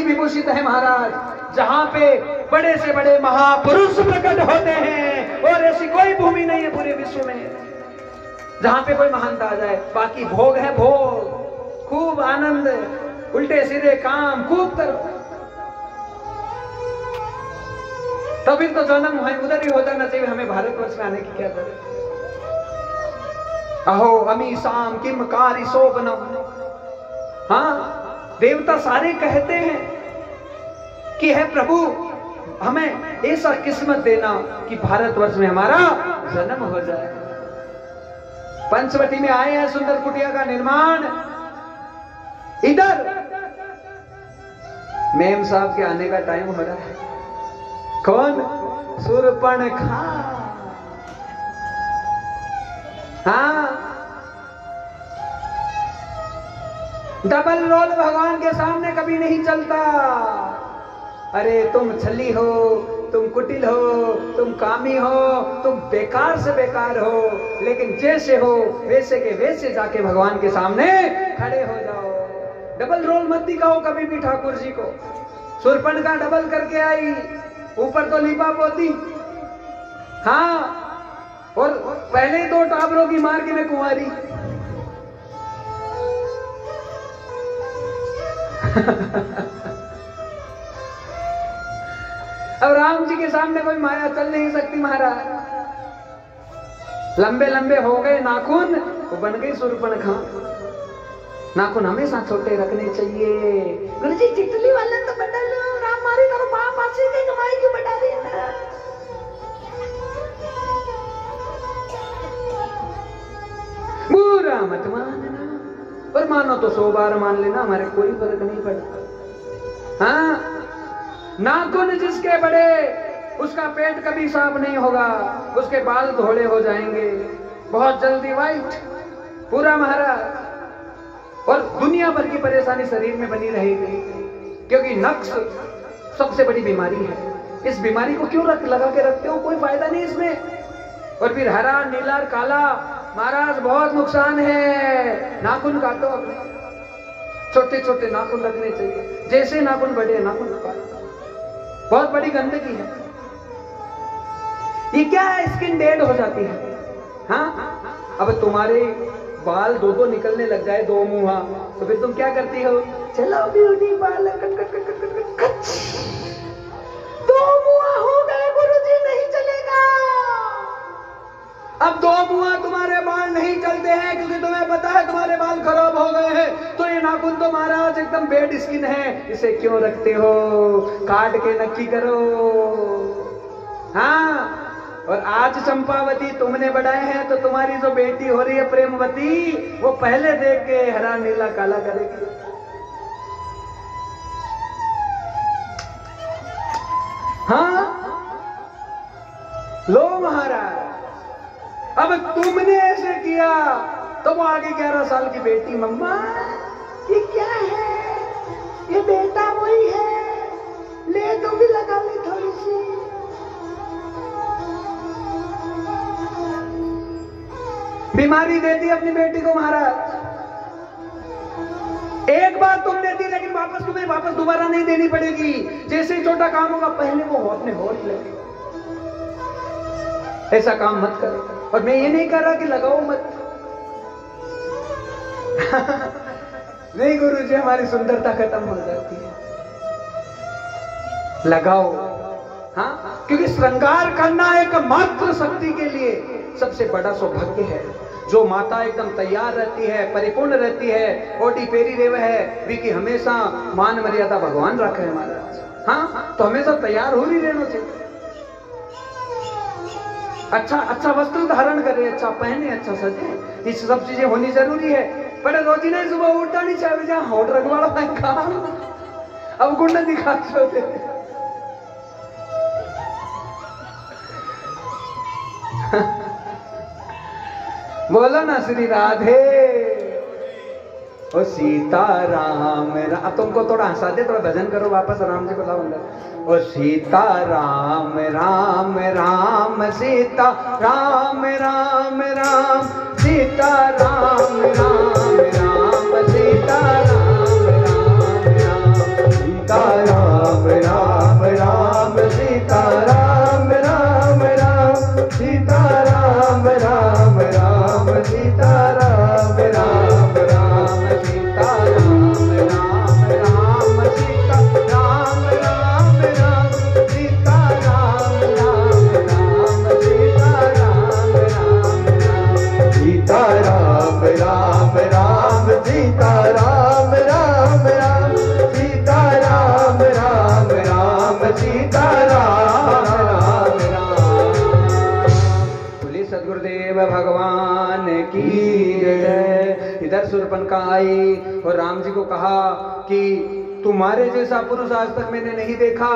विभूषित है महाराज, जहाँ पे बड़े से बड़े महापुरुष प्रकट होते हैं, और ऐसी कोई भूमि नहीं है पूरे विश्व में जहाँ पे कोई महानता आ जाए। बाकी भोग है भोग, खूब आनंद, उल्टे सीधे काम खूब करो, तभी तो जन्म है उधर ही होता ना चाहिए। हमें भारतवर्ष में आने की क्या जरूरत? अहो अमी शाम किम कारी शोभनम। हाँ, देवता सारे कहते हैं कि है प्रभु हमें ऐसा किस्मत देना कि भारतवर्ष में हमारा जन्म हो जाए। पंचवटी में आए हैं, सुंदर कुटिया का निर्माण। इधर मेम साहब के आने का टाइम हो रहा है। कौन? शूर्पणखा। हाँ, डबल रोल भगवान के सामने कभी नहीं चलता। अरे तुम छली हो, तुम कुटिल हो, तुम कामी हो, तुम बेकार से बेकार हो, लेकिन जैसे हो वैसे के वैसे जाके भगवान के सामने खड़े हो जाओ। डबल रोल मत दिखाओ कभी भी ठाकुर जी को। शूर्पणखा डबल करके आई, ऊपर तो लिपा पोती। हाँ, और पहले 2 टाबरों की मार के मैं कुंवारी। अब राम जी के सामने कोई माया चल नहीं सकती महाराज। लंबे लंबे हो गए नाखून, वो बन गई शूर्पणखा। नाखून हमेशा छोटे रखने चाहिए। गुरु जी चिटली वाले तो बड़ा लो, राम मारी करो, बाप आसी की कमाई क्यों बढ़ा रही है? बुरा मत मानना, पर मानो तो 100 बार मान लेना, हमारे कोई फर्क नहीं पड़ता। हाँ, नाखून जिसके बड़े उसका पेट कभी साफ नहीं होगा, उसके बाल धोले हो जाएंगे बहुत जल्दी, वाइट पूरा महाराज। और दुनिया भर की परेशानी शरीर में बनी रहेगी, क्योंकि नक्श सबसे बड़ी बीमारी है। इस बीमारी को क्यों लगा के रखते हो? कोई फायदा नहीं इसमें। और फिर हरा, नीला, काला महाराज बहुत नुकसान है। नाखून काटो अपने, छोटे छोटे नाखून रखने चाहिए। जैसे नाखून बढ़े नाखून काटो, बहुत बड़ी गंदगी है ये। क्या है? स्किन डेड हो जाती है। हाँ, अब तुम्हारे बाल 2 निकलने लग जाए, 2 मुंहा, तो फिर तुम क्या करती हो? चलो ब्यूटी बाल cut cut cut cut cut cut, 2 मुंहा हो गए गुरुजी, नहीं चलेगा। अब 2 मुंहा तुम्हारे बाल नहीं चलते हैं, क्योंकि तुम्हें पता है तुम्हारे बाल खराब हो गए हैं। तो ये नाखून तो महाराज एकदम बेड स्किन है, इसे क्यों रखते हो? काट के नक्की करो। हाँ, और आज चंपावती तुमने बढ़ाए हैं, तो तुम्हारी जो बेटी हो रही है प्रेमवती, वो पहले देख के हरा नीला काला करेगी। हाँ, लो महाराज, अब तुमने ऐसे किया तो वो आगे 11 साल की बेटी, मम्मा ये क्या है? ये बेटा वही है, ले तो भी लगा ले थोड़ी सी। बीमारी देती अपनी बेटी को महाराज। एक बार तुम देती, लेकिन वापस तुम्हें दोबारा नहीं देनी पड़ेगी। जैसे ही छोटा काम होगा पहले वो अपने होठ लगे। ऐसा काम मत करो। और मैं ये नहीं कह रहा कि लगाओ मत। नहीं गुरुजी, हमारी सुंदरता खत्म हो जाती है। लगाओ। हाँ, क्योंकि श्रृंगार करना एक मात्र शक्ति के लिए सबसे बड़ा सौभाग्य है। जो माता एकदम तैयार रहती है, परिपूर्ण रहती है, ओटी पेरी रेव है, विकी हमेशा मान मर्यादा भगवान रखे है महाराज। हाँ, तो हमेशा तैयार हो ही रहना चाहिए। अच्छा वस्त्र धारण करे, अच्छा पहने, अच्छा सजे, ये सब चीजें होनी जरूरी है। पर रोजी नहीं, सुबह उठता नहीं चाहिए, जहाँ होट रखवाड़ा अब गुंडा दिखाते होते। बोलो ना श्री राधे। ओ सीताराम राम। तुमको थोड़ा हंसा दे, थोड़ा भजन करो, वापस राम जी को लाओ अंदर। ओ सीताराम राम राम सीता राम राम राम सीता राम राम राम सीता राम राम राम सीता भगवान की जय। इधर शूर्पणखा आई और राम जी को कहा कि तुम्हारे जैसा पुरुष आज तक मैंने नहीं देखा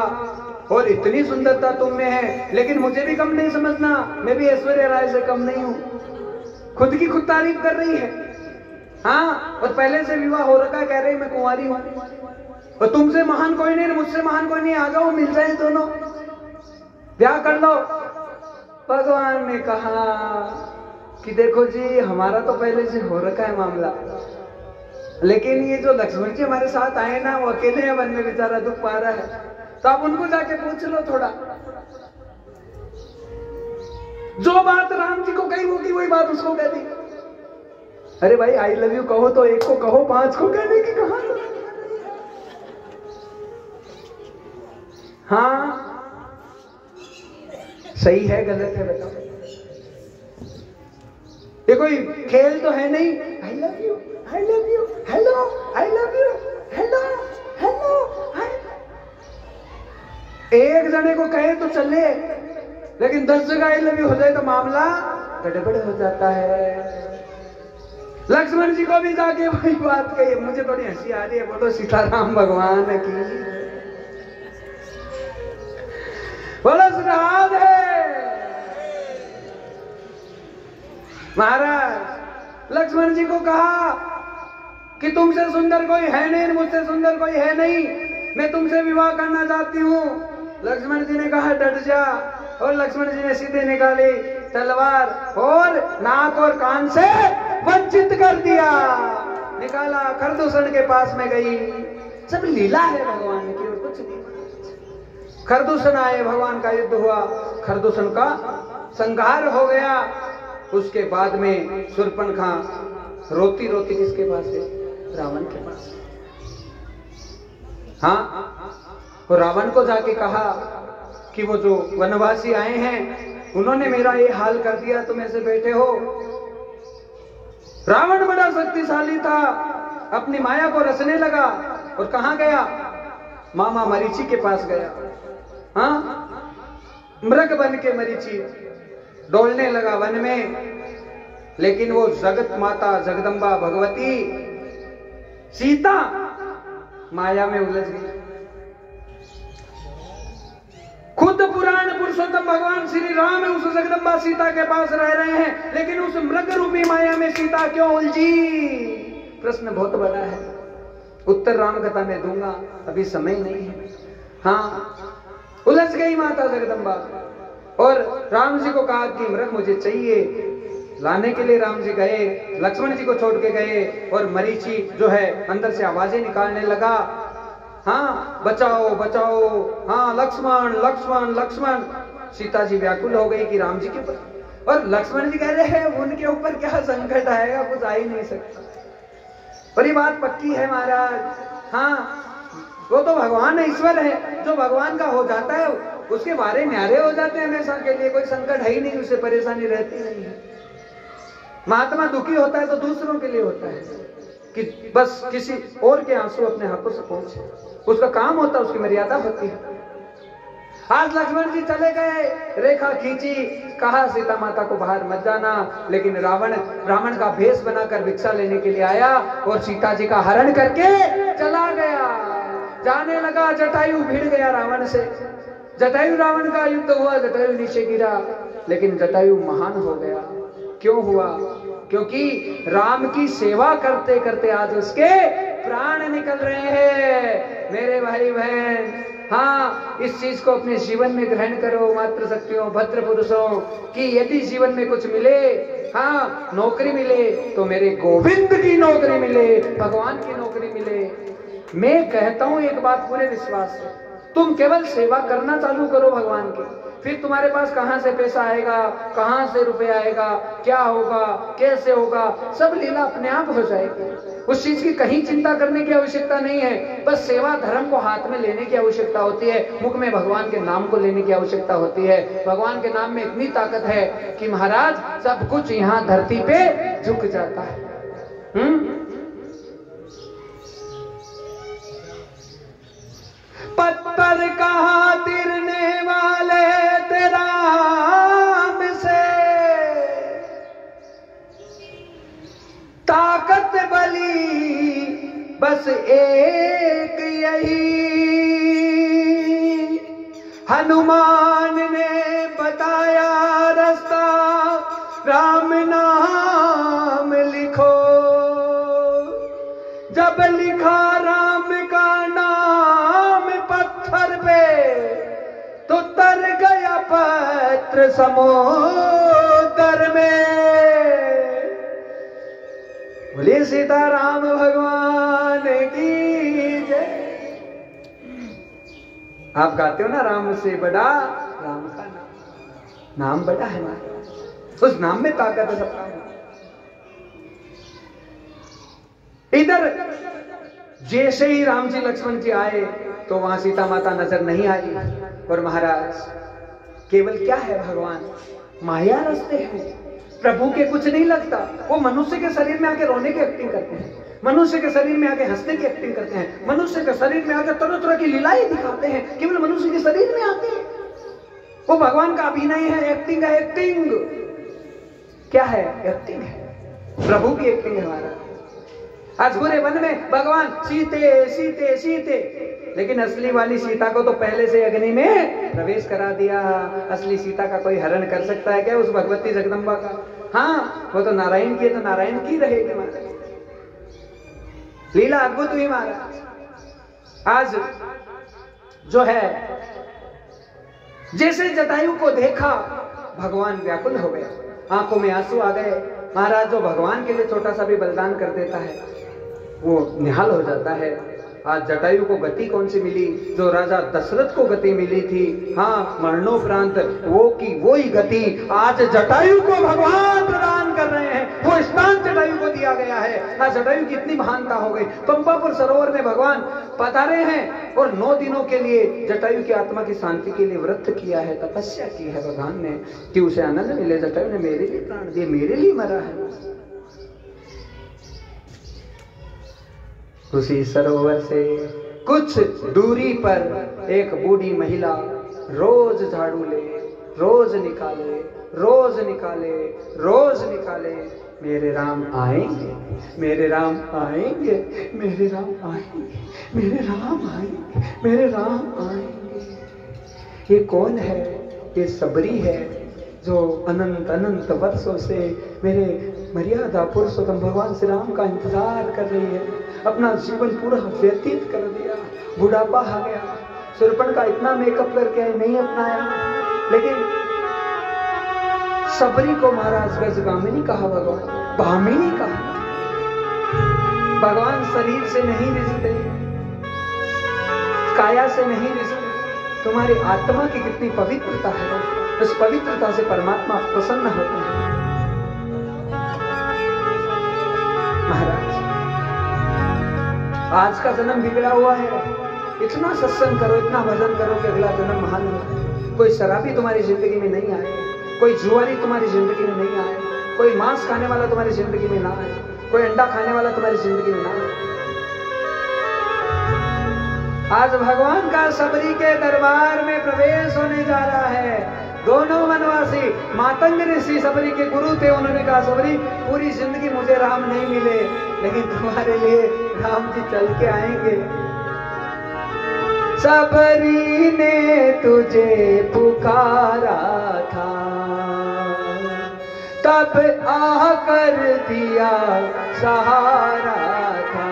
और इतनी सुंदरता तुम में है, लेकिन मुझे भी कम नहीं समझना, मैं भी ऐश्वर्या राय से कम नहीं हूं। खुद की खुद तारीफ कर रही है। हाँ, और पहले से विवाह हो रखा, कह रही मैं कुंवारी हूं और तुमसे महान कोई नहीं, मुझसे महान कोई नहीं, आ जाओ मिल जाए दोनों, ब्याह कर लो। भगवान ने कहा कि देखो जी, हमारा तो पहले से हो रखा है मामला, लेकिन ये जो लक्ष्मण जी हमारे साथ आए ना, वो अकेले हैं वन में, बेचारा दुख पा रहा है, तो आप उनको जाके पूछ लो थोड़ा। जो बात राम जी को कही होगी वही बात उसको कह दी। अरे भाई, आई लव यू कहो तो एक को कहो, 5 को कहने की कहा। हाँ, सही है गलत है बताओ? ये कोई खेल तो है नहीं। I love you, I love you, hello, I love you, hello, hello. एक जने को कहे तो चले, लेकिन 10 जगह आई लव यू हो जाए तो मामला गड़बड़ हो जाता है। लक्ष्मण जी को भी जाके वही बात कही। मुझे थोड़ी हंसी आ रही है, बोलो सीताराम भगवान की, बोलो राधे। महाराज लक्ष्मण जी को कहा कि तुमसे सुंदर कोई है नहीं, मुझसे सुंदर कोई है नहीं, मैं तुमसे विवाह करना चाहती हूँ। लक्ष्मण जी ने कहा डट जा, और लक्ष्मण जी ने सीधे निकाली तलवार और नाक और कान से वंचित कर दिया, निकाला, खरदूषण के पास में गई। सब लीला है भगवान की और कुछ नहीं। खरदूषण आए, भगवान का युद्ध हुआ, खरदूषण का संहार हो गया। उसके बाद में शूर्पणखा रोती रोती किसके पास है? रावण के पास। हाँ, और रावण को जाके कहा कि वो जो वनवासी आए हैं उन्होंने मेरा ये हाल कर दिया, तुम ऐसे बैठे हो। रावण बड़ा शक्तिशाली था, अपनी माया को रचने लगा और कहां गया? मामा मरीचि के पास गया। हाँ, मृग बन के मरीचि डोलने लगा वन में, लेकिन वो जगत माता जगदम्बा भगवती सीता माया में उलझ गई। खुद पुराण पुरुषोत्तम भगवान श्री राम उस जगदम्बा सीता के पास रह रहे हैं, लेकिन उस मृग रूपी माया में सीता क्यों उलझी? प्रश्न बहुत बड़ा है, उत्तर राम कथा में दूंगा, अभी समय नहीं है। हाँ, उलझ गई माता जगदम्बा और राम जी को कहा कि मृग मुझे चाहिए। लाने के लिए राम जी गए, लक्ष्मण जी को छोड़ के गए और मरीचि जो है अंदर से आवाजें निकालने लगा, हाँ बचाओ बचाओ, हाँ लक्ष्मण लक्ष्मण लक्ष्मण। सीता जी व्याकुल हो गई कि राम जी के ऊपर, और लक्ष्मण जी कह रहे हैं उनके ऊपर क्या संकट आएगा, कुछ आ ही नहीं सकता। और ये बात पक्की है महाराज। हाँ, वो तो भगवान ईश्वर है, जो भगवान का हो जाता है उसके बारे न्यारे हो जाते हैं हमेशा के लिए, कोई संकट है ही नहीं, उसे परेशानी रहती नहीं है। महात्मा दुखी होता है तो दूसरों के लिए होता है कि बस किसी और के आंसू अपने हाथों से पहुंचे, उसका काम होता है, उसकी मर्यादा होती है। आज लक्ष्मण जी चले गए, रेखा खींची, कहा सीता माता को बाहर मत जाना, लेकिन रावण का भेष बनाकर भिक्षा लेने के लिए आया और सीता जी का हरण करके चला गया। जाने लगा, जटायु भिड़ गया रावण से, जटायु रावण का युद्ध हुआ, जटायु नीचे गिरा, लेकिन जटायु महान हो गया। क्यों हुआ? क्योंकि राम की सेवा करते करते आज उसके प्राण निकल रहे हैं। मेरे भाई बहन, हाँ, इस चीज को अपने जीवन में ग्रहण करो मातृशक्तियों, भद्र पुरुषों, कि यदि जीवन में कुछ मिले, हाँ नौकरी मिले तो मेरे गोविंद की नौकरी मिले, भगवान की नौकरी मिले। मैं कहता हूं एक बात पूरे विश्वास से, तुम केवल सेवा करना चालू करो भगवान की, फिर तुम्हारे पास कहां से पैसा आएगा, कहां से रुपया आएगा, क्या होगा, कैसे होगा, सब लीला अपने आप हो जाएगी। उस चीज की कहीं चिंता करने की आवश्यकता नहीं है। बस सेवा धर्म को हाथ में लेने की आवश्यकता होती है, मुख में भगवान के नाम को लेने की आवश्यकता होती है। भगवान के नाम में इतनी ताकत है कि महाराज सब कुछ यहाँ धरती पे झुक जाता है। पत्थर कहा तिरने वाले तेरा राम से, एक यही हनुमान ने बताया रास्ता, राम नाम लिखो। जब लिखा राम का नाम पत्थर पे, तो तर गया पत्र समुद्र में। बोलिए सीताराम भगवान की जय। आप गाते हो ना, राम से बड़ा राम का नाम बड़ा है महाराज, उस नाम में ताकत है सबका। इधर जैसे ही राम जी लक्ष्मण जी आए तो वहां सीता माता नजर नहीं आई। और महाराज केवल क्या है, भगवान माया रस्ते हैं, प्रभु के कुछ नहीं लगता। वो मनुष्य के शरीर में आके रोने की एक्टिंग करते हैं, मनुष्य के शरीर में आके हंसने की एक्टिंग करते हैं, मनुष्य के शरीर में आके तरह तरह की लीलाएं दिखाते हैं, केवल मनुष्य के शरीर में आते हैं। वो भगवान का अभिनय है, एक्टिंग है। एक्टिंग क्या है? एक्टिंग है, प्रभु की एक्टिंग है हमारा। आज पूरे वन में भगवान सीते सीते सीते, लेकिन असली वाली सीता को तो पहले से अग्नि में प्रवेश करा दिया। असली सीता का कोई हरण कर सकता है क्या उस भगवती जगदम्बा का? हाँ, वो तो नारायण की है, तो नारायण की रहेगी महाराज। लीला अद्भुत हुई महाराज। आज जो है, जैसे जटायु को देखा भगवान व्याकुल हो गए, आंखों में आंसू आ गए। महाराज जो भगवान के लिए छोटा सा भी बलिदान कर देता है वो निहाल हो जाता है। आज जटायु को गति कौन सी मिली? जो राजा दशरथ को गति मिली थी, हाँ, मरणोपरांत वो की वो ही गति आज जटायु को भगवान प्रदान कर रहे हैं। वो स्थान जटायु को दिया गया है। आज जटायु की इतनी महानता हो गई। पंपापुर सरोवर में भगवान पधारे हैं और 9 दिनों के लिए जटायु की आत्मा की शांति के लिए व्रत किया है, तपस्या की है भगवान ने, कि उसे आनंद मिले। जटायु ने मेरे लिए प्राण दिए, मेरे लिए मरा है। उसी सरोवर से कुछ दूरी पर एक बूढ़ी महिला रोज झाड़ू ले, रोज निकाले, रोज निकाले, रोज निकाले, मेरे राम आएंगे, मेरे राम आएंगे, मेरे राम आएंगे, मेरे राम आएंगे, मेरे राम आएंगे। ये कौन है? ये सबरी है, जो अनंत अनंत वर्षों से मेरे मर्यादा पुरुषोत्तम भगवान श्री राम का इंतजार कर रही है। अपना जीवन पूरा व्यतीत कर दिया, बुढ़ापा आ गया, सुरपण का इतना मेकअप करके नहीं अपनाया, लेकिन सबरी को महाराज गजगामिनी कहा, भगवान भामिनी कहा। भगवान शरीर से नहीं रिझते, काया से नहीं रिझते, तुम्हारी आत्मा की कितनी पवित्रता है, उस पवित्रता से परमात्मा प्रसन्न होते हैं। महाराज आज का जन्म बिगड़ा हुआ है, इतना सत्संग करो, इतना भजन करो कि अगला जन्म महान हो। कोई शराबी तुम्हारी जिंदगी में नहीं आए, कोई जुआरी तुम्हारी जिंदगी में नहीं आए, कोई मांस खाने वाला तुम्हारी जिंदगी में ना आए, कोई अंडा खाने वाला तुम्हारी जिंदगी में ना आए। आज भगवान का सबरी के दरबार में प्रवेश होने जा रहा है। दोनों वनवासी मातंग ऋषि सबरी के गुरु थे। उन्होंने कहा, सबरी पूरी जिंदगी मुझे राम नहीं मिले, लेकिन तुम्हारे लिए राम जी चल के आएंगे। सबरी ने तुझे पुकारा था, तब आकर दिया सहारा था।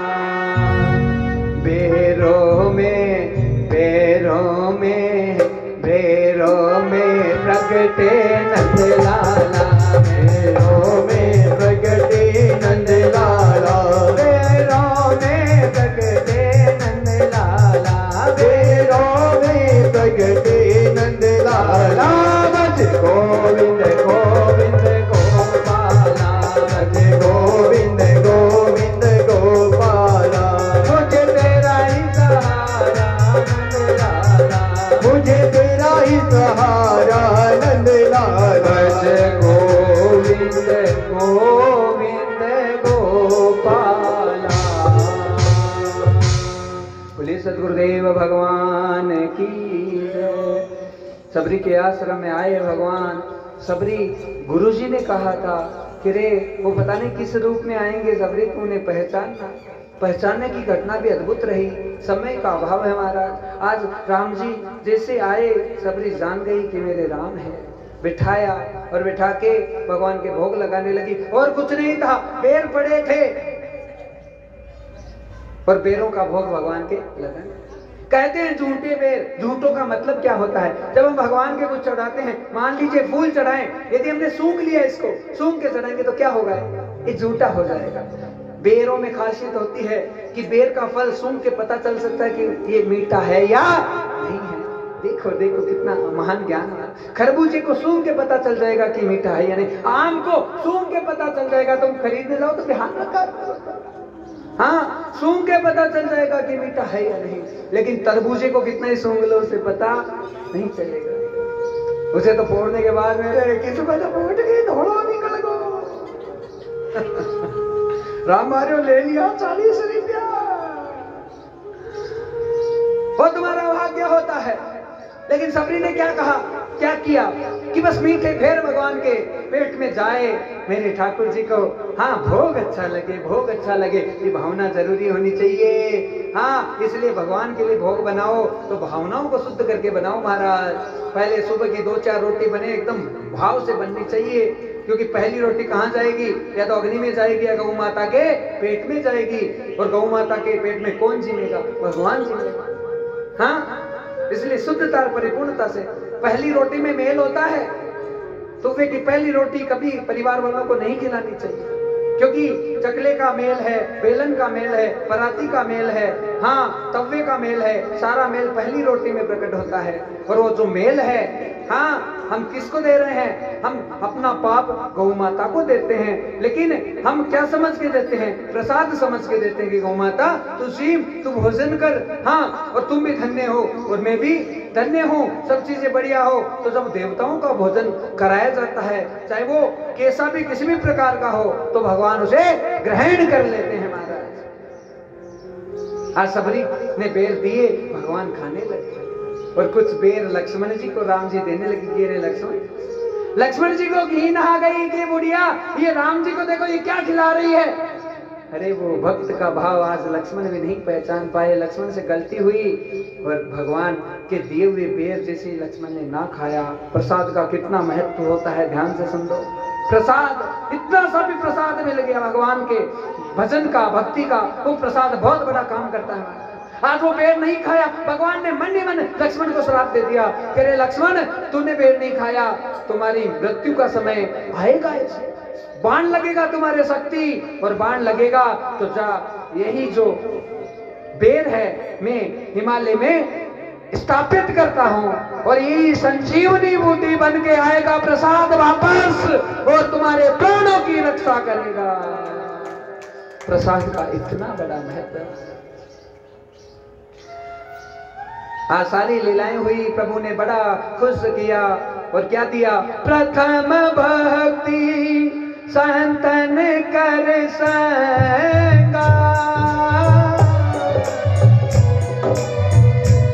बेरों में बेरों में बेरों में प्रगटे नंद लाला, बेरों में प्रगटे नंद लाला, बेरों में प्रगटे नंद लाला, बेरों में प्रगटे नंद लाला। भज गोविंद गोविंद गोपाला, भज गोविंद गोविंद गोपाला। मुझे तेरा ही सहारा नंद लाला, मुझे तेरा ही सहारा नंद लाला। भज गोविंद गोविंद गोपाला। बोलिए सद्गुरुदेव भगवान की जय। सबरी के आश्रम में आए भगवान। सबरी गुरुजी ने कहा था कि रे वो पता नहीं किस रूप में आएंगे, सबरी तूने पहचानना। पहचानने की घटना भी अद्भुत रही। समय का अभाव है महाराज। आज राम जी जैसे आए, सबरी जान गई कि मेरे राम है। बिठाया और बिठा के भगवान के भोग लगाने लगी। और कुछ नहीं था, बेर पड़े थे और बेरों का भोग भगवान के लगाने। कहते हैं झूठे बेर। झूठों का मतलब क्या होता है? जब हम भगवान के कुछ चढ़ाते हैं, मान लीजिए फूल चढ़ाएं, यदि हमने सूंघ लिया, इसको सूंघ के चढ़ाएंगे तो क्या होगा? ये झूठा हो जाएगा। बेरों में खासियत होती है कि बेर का फल सूंघ के पता चल सकता है कि ये मीठा है या नहीं है। देखो देखो कितना महान ज्ञान है। खरबूजे को सूंघ के पता चल जाएगा कि मीठा है या नहीं। आम को सूंघ के पता चल जाएगा। तुम खरीदने जाओ तो ध्यान रखा, हाँ, सूंघ के पता चल जाएगा कि मीठा है या नहीं। लेकिन तरबूजे को कितना ही सूंघ लो, उसे पता नहीं चलेगा। उसे तो फोड़ने के बाद में किसी को तो फोड़ के धोड़ो निकल गो। राम मारियो ले लिया 40 रुपया। वो तुम्हारा भाग्य होता है। लेकिन सबरी ने क्या कहा, क्या किया कि बस मीठे फेर भगवान के पेट में जाए, मेरे ठाकुर जी को हाँ भोग अच्छा लगे, भोग अच्छा लगे। ये भावना जरूरी होनी चाहिए। हाँ, इसलिए भगवान के लिए भोग बनाओ तो भावनाओं को शुद्ध करके बनाओ महाराज। पहले सुबह की 2-4 रोटी बने, एकदम भाव से बननी चाहिए। क्योंकि पहली रोटी कहाँ जाएगी? या तो अग्नि में जाएगी या गौ माता के पेट में जाएगी। और गौ माता के पेट में कौन जीवेगा? भगवान जीवेगा। हाँ, इसलिए शुद्धता और परिपूर्णता से। पहली रोटी में मेल होता है तो वे की पहली रोटी कभी परिवार वालों को नहीं खिलानी चाहिए। क्योंकि चकले का मेल है, बेलन का मेल है, पराती का मेल है, हाँ तवे का मेल है। सारा मेल पहली रोटी में प्रकट होता है। और वो जो मेल है, हाँ, हम किसको दे रहे हैं? हम अपना पाप गौ माता को देते हैं। लेकिन हम क्या समझ के देते हैं? प्रसाद समझ के देते हैं कि गौ माता तू भोजन कर, हाँ, और तुम भी धन्य हो और मैं भी धन्य हूँ, सब चीजें बढ़िया हो। तो जब देवताओं का भोजन कराया जाता है, चाहे वो कैसा भी किसी भी प्रकार का हो, तो भगवान उसे ग्रहण कर लेते हैं महाराज। आज सबरी ने बेर दिए, भगवान खाने लगे। और कुछ बेर लक्ष्मण जी को राम जी देने लगे। रे लक्ष्मण जी को घी नहा गई कि बुढ़िया, ये राम जी को देखो ये क्या खिला रही है। अरे वो भक्त का भाव आज लक्ष्मण भी नहीं पहचान पाए। लक्ष्मण से गलती हुई और भगवान के दिए हुए बेर जैसे लक्ष्मण ने ना खाया। प्रसाद का कितना महत्व होता है, ध्यान से सुन लो। प्रसाद, इतना सा भी प्रसाद मिल गया भगवान के भजन का, भक्ति का, वो प्रसाद बहुत बड़ा काम करता है। आज वो बेर नहीं खाया, भगवान ने मन ही मन लक्ष्मण को श्राप दे दिया कि रे लक्ष्मण, तूने बेर नहीं खाया, तुम्हारी मृत्यु का समय आएगा। बाण लगेगा तुम्हारे शक्ति, और बाण लगेगा तो जा यही जो बेर है मैं हिमालय में स्थापित करता हूं, और यही संजीवनी बूटी बन के आएगा प्रसाद वापस, और तुम्हारे प्राणों की रक्षा करेगा। प्रसाद का इतना बड़ा महत्व। आज सारी लीलाएं हुई, प्रभु ने बड़ा खुश किया। और क्या दिया? प्रथम भक्ति संतन कर संगा,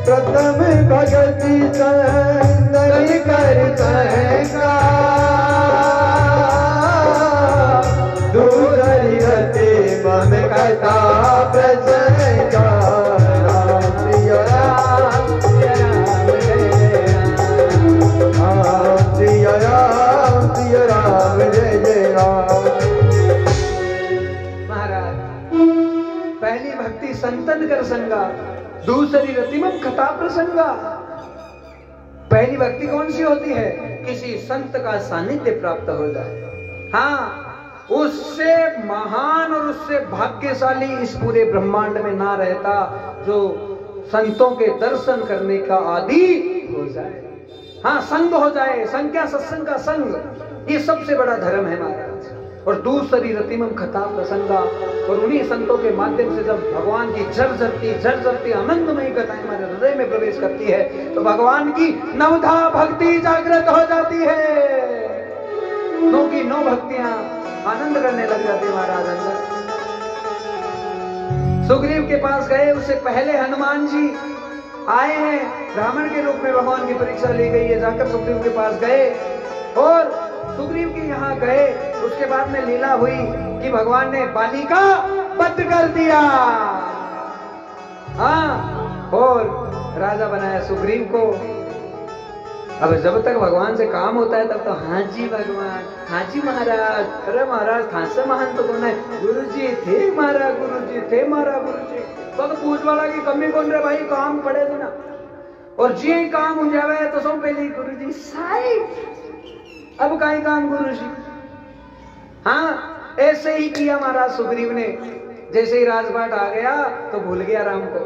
प्रथम भक्ति संतन कर संगा, दूसरी रति मम कथा प्रसंगा। पहली भक्ति संतन कर संगा, दूसरी रतिमम कथा प्रसंगा। पहली भक्ति कौन सी होती है? किसी संत का सानिध्य प्राप्त हो जाए। हाँ, उससे महान और उससे भाग्यशाली इस पूरे ब्रह्मांड में ना रहता जो संतों के दर्शन करने का आदि हो जाए। हाँ, संग हो जाए। संग क्या? सत्संग का संग, ये सबसे बड़ा धर्म है महाराज। और दूसरी रतिमम कथा प्रसंगा, और उन्हीं संतों के माध्यम से जब भगवान की झरझरती आनंदमयी कथाएं हमारे हृदय में प्रवेश करती है तो भगवान की नवधा भक्ति जागृत हो जाती है। 9 की 9 भक्तियां आनंद करने लग जाते हैं महाराज अंदर। सुग्रीव के पास गए, उससे पहले हनुमान जी आए हैं, ब्राह्मण के रूप में भगवान की परीक्षा ली गई है। जाकर सुग्रीव के पास गए और सुग्रीव के यहाँ गए। उसके बाद में लीला हुई कि भगवान ने बाली का बंद कर दिया। हाँ, और राजा बनाया सुग्रीव को। अब जब तक भगवान से काम होता है तब तो हाँ जी भगवान, हाँ जी महाराज, अरे महाराज खासा महान तो कौन है, गुरु जी थे मारा, गुरु जी थे मारा, गुरु जी तो पूछ वाला की कमी कौन रहे भाई, काम पड़े थे ना। और जी काम हो जावे तो सब पहले गुरु जी साइड, अब का काम गुरु जी। हाँ, ऐसे ही किया महाराज सुग्रीव ने। जैसे ही राजपाट आ गया तो भूल गया राम को,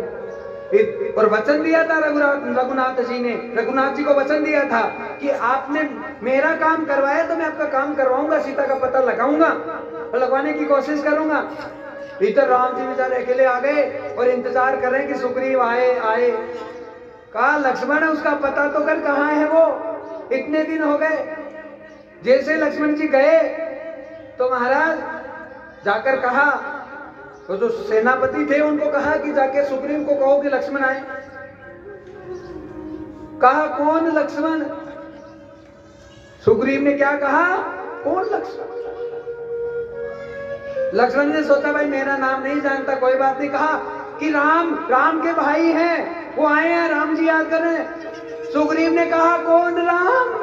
और वचन दिया था रघुनाथ जी ने, रघुनाथ जी को वचन दिया था कि आपने मेरा काम करवाया तो मैं आपका काम करवाऊंगा, सीता का पता लगाऊंगा और लगवाने की कोशिश करूंगा। इधर राम जी बेचारे अकेले आ गए और इंतजार कर रहे हैं कि सुग्रीव आए। कहा लक्ष्मण उसका पता तो कर, कहाँ है वो, इतने दिन हो गए। जैसे लक्ष्मण जी गए तो महाराज जाकर कहा, वो जो सेनापति थे उनको कहा कि जाके सुग्रीव को कहो कि लक्ष्मण आए। कहा कौन लक्ष्मण? सुग्रीव ने क्या कहा, कौन लक्ष्मण? लक्ष्मण ने सोचा भाई मेरा नाम नहीं जानता, कोई बात नहीं। कहा कि राम के भाई हैं, वो आए हैं, राम जी याद कर रहे हैं। सुग्रीव ने कहा कौन राम?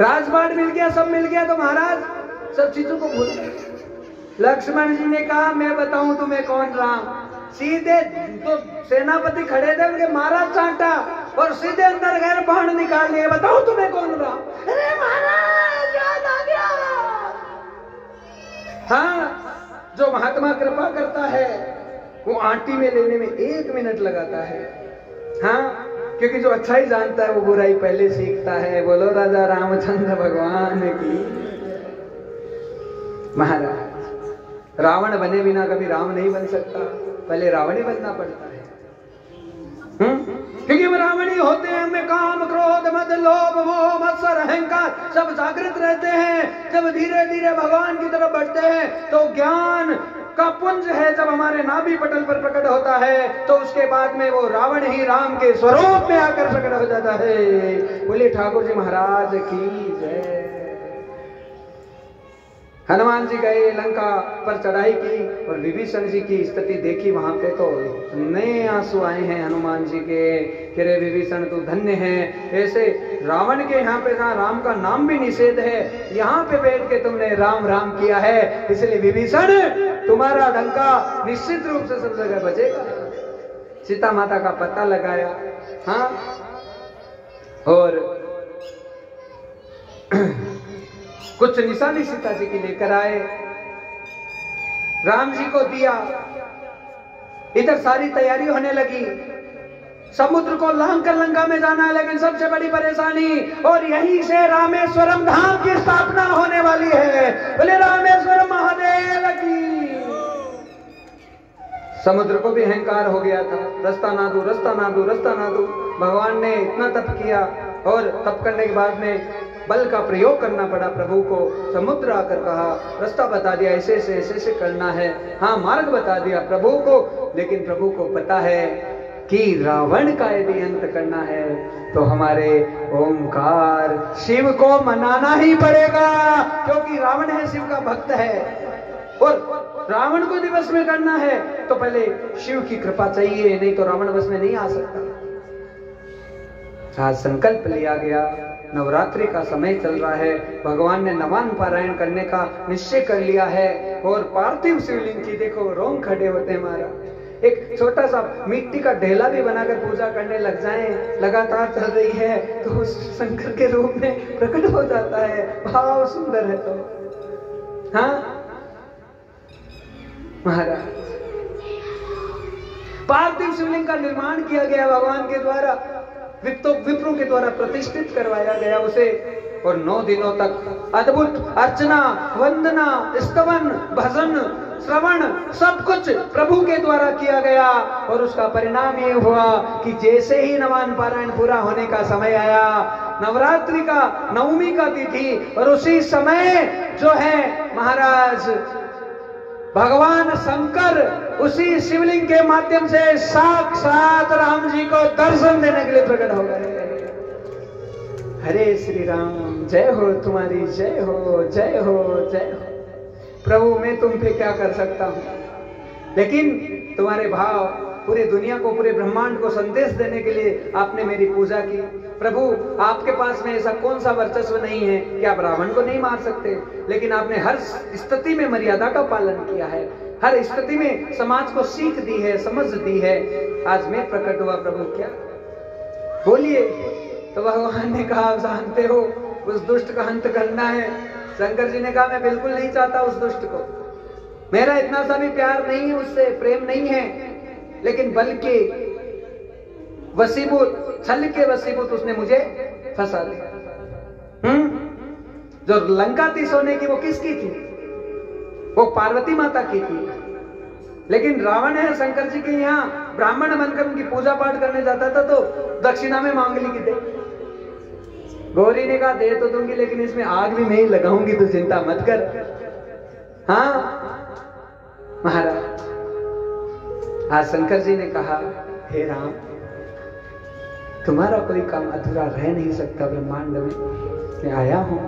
राजपाट मिल गया, सब मिल गया तो महाराज सब चीजों को भूल गए। लक्ष्मण जी ने कहा मैं बताऊं तुम्हें कौन राम? सीधे तो सेनापति खड़े थे, उनके मारा चांटा और सीधे अंदर गए, बाण निकाल लिए, बताओ तुम्हें कौन राम? अरे महाराज याद आ गया। हाँ, जो महात्मा कृपा करता है वो आंटी में लेने में 1 मिनट लगाता है। हाँ, क्योंकि जो अच्छा ही जानता है वो बुराई पहले सीखता है। बोलो राजा रामचंद्र भगवान की। महाराज रावण बने बिना कभी राम नहीं बन सकता, पहले रावण ही बनना पड़ता है। क्योंकि हम रावण ही होते हैं, हमें काम क्रोध मद लोभ मोह मत्सर अहंकार सब जागृत रहते हैं। जब धीरे धीरे भगवान की तरफ बढ़ते हैं तो ज्ञान का पुंज है, जब हमारे नाभि पटल पर प्रकट होता है तो उसके बाद में वो रावण ही राम के स्वरूप में आकर प्रकट हो जाता है। बोले ठाकुर जी महाराज की जय। हनुमान जी गए, लंका पर चढ़ाई की और विभीषण जी की स्थिति देखी, वहां पे तो नए आंसू आए हैं हनुमान जी के कि रे विभीषण तू धन्य है। ऐसे रावण के यहाँ पे जहाँ राम का नाम भी निषेध है, यहाँ पे बैठ के तुमने राम राम किया है, इसलिए विभीषण तुम्हारा डंका निश्चित रूप से सब जगह बजेगा। सीता माता का पता लगाया। हाँ, और कुछ निशानी सीता जी की लेकर आए, राम जी को दिया। इधर सारी तैयारी होने लगी, समुद्र को लांघ कर लंका में जाना है, लेकिन सबसे बड़ी परेशानी, और यहीं से रामेश्वरम धाम की स्थापना होने वाली है। बोले रामेश्वरम महादेव की। समुद्र को भी अहंकार हो गया था, रास्ता ना दो, रास्ता ना दो, रास्ता ना दो। भगवान ने इतना तप किया और तप करने के बाद में बल का प्रयोग करना पड़ा प्रभु को। समुद्र आकर कहा, रास्ता बता दिया, ऐसे ऐसे करना है। हाँ, मार्ग बता दिया प्रभु को, लेकिन प्रभु को पता है कि रावण का यदि अंत करना है तो हमारे ओमकार शिव को मनाना ही पड़ेगा, क्योंकि रावण है शिव का भक्त है, और रावण को दिवस में करना है तो पहले शिव की कृपा चाहिए, नहीं तो रावण वश में नहीं आ सकता। आज संकल्प लिया गया, नवरात्रि का समय चल रहा है, भगवान ने नवान पारायण करने का निश्चय कर लिया है। और पार्थिव शिवलिंग की देखो रोंग खड़े होते हैं महाराज। एक छोटा सा मिट्टी का ढेला भी बनाकर पूजा करने लग जाएं, लगातार चल रही है तो उस शंकर के रूप में प्रकट हो जाता है। भाव सुंदर है। तो हाँ महाराज, पार्थिव शिवलिंग का निर्माण किया गया भगवान के द्वारा, विप्रों के द्वारा प्रतिष्ठित करवाया गया उसे, और 9 दिनों तक अद्भुत अर्चना, वंदना, स्तवन, भजन, श्रवण सब कुछ प्रभु के द्वारा किया गया। और उसका परिणाम ये हुआ कि जैसे ही नवान पारायण पूरा होने का समय आया, नवरात्रि का नवमी का तिथि, और उसी समय जो है महाराज भगवान शंकर उसी शिवलिंग के माध्यम से साक्षात राम जी को दर्शन देने के लिए प्रकट हो गए। हरे श्री राम, जय हो तुम्हारी, जय हो, जय हो, जय हो। प्रभु मैं तुम पे क्या कर सकता हूं, लेकिन तुम्हारे भाव पूरी दुनिया को, पूरे ब्रह्मांड को संदेश देने के लिए आपने मेरी पूजा की। प्रभु आपके पास में ऐसा कौन सा वर्चस्व नहीं है कि आप रावण को नहीं मार सकते, लेकिन आपने हर स्थिति में मर्यादा का पालन किया है, हर स्थिति में समाज को सीख दी है, समझ दी है। आज मैं प्रकट हुआ प्रभु, क्या बोलिए। तो भगवान ने कहा जानते हो उस दुष्ट का अंत करना है। शंकर जी ने कहा मैं बिल्कुल नहीं चाहता उस दुष्ट को, मेरा इतना सा भी प्यार नहीं है उससे, प्रेम नहीं है, लेकिन बल के वसीभूत, छल के वसीभूत उसने मुझे फंसा दिया। जो लंका थी सोने की वो किसकी थी? वो पार्वती माता की थी। लेकिन रावण है शंकर जी के यहाँ ब्राह्मण बनकर उनकी पूजा पाठ करने जाता था तो दक्षिणा में मांग ली कि दे। गौरी ने कहा दे तो दूंगी, लेकिन इसमें आग भी नहीं लगाऊंगी, तो चिंता मत कर। हाँ महाराज, आज शंकर जी ने कहा हे राम, तुम्हारा कोई काम अधूरा रह नहीं सकता ब्रह्मांड में। मैं आया हूं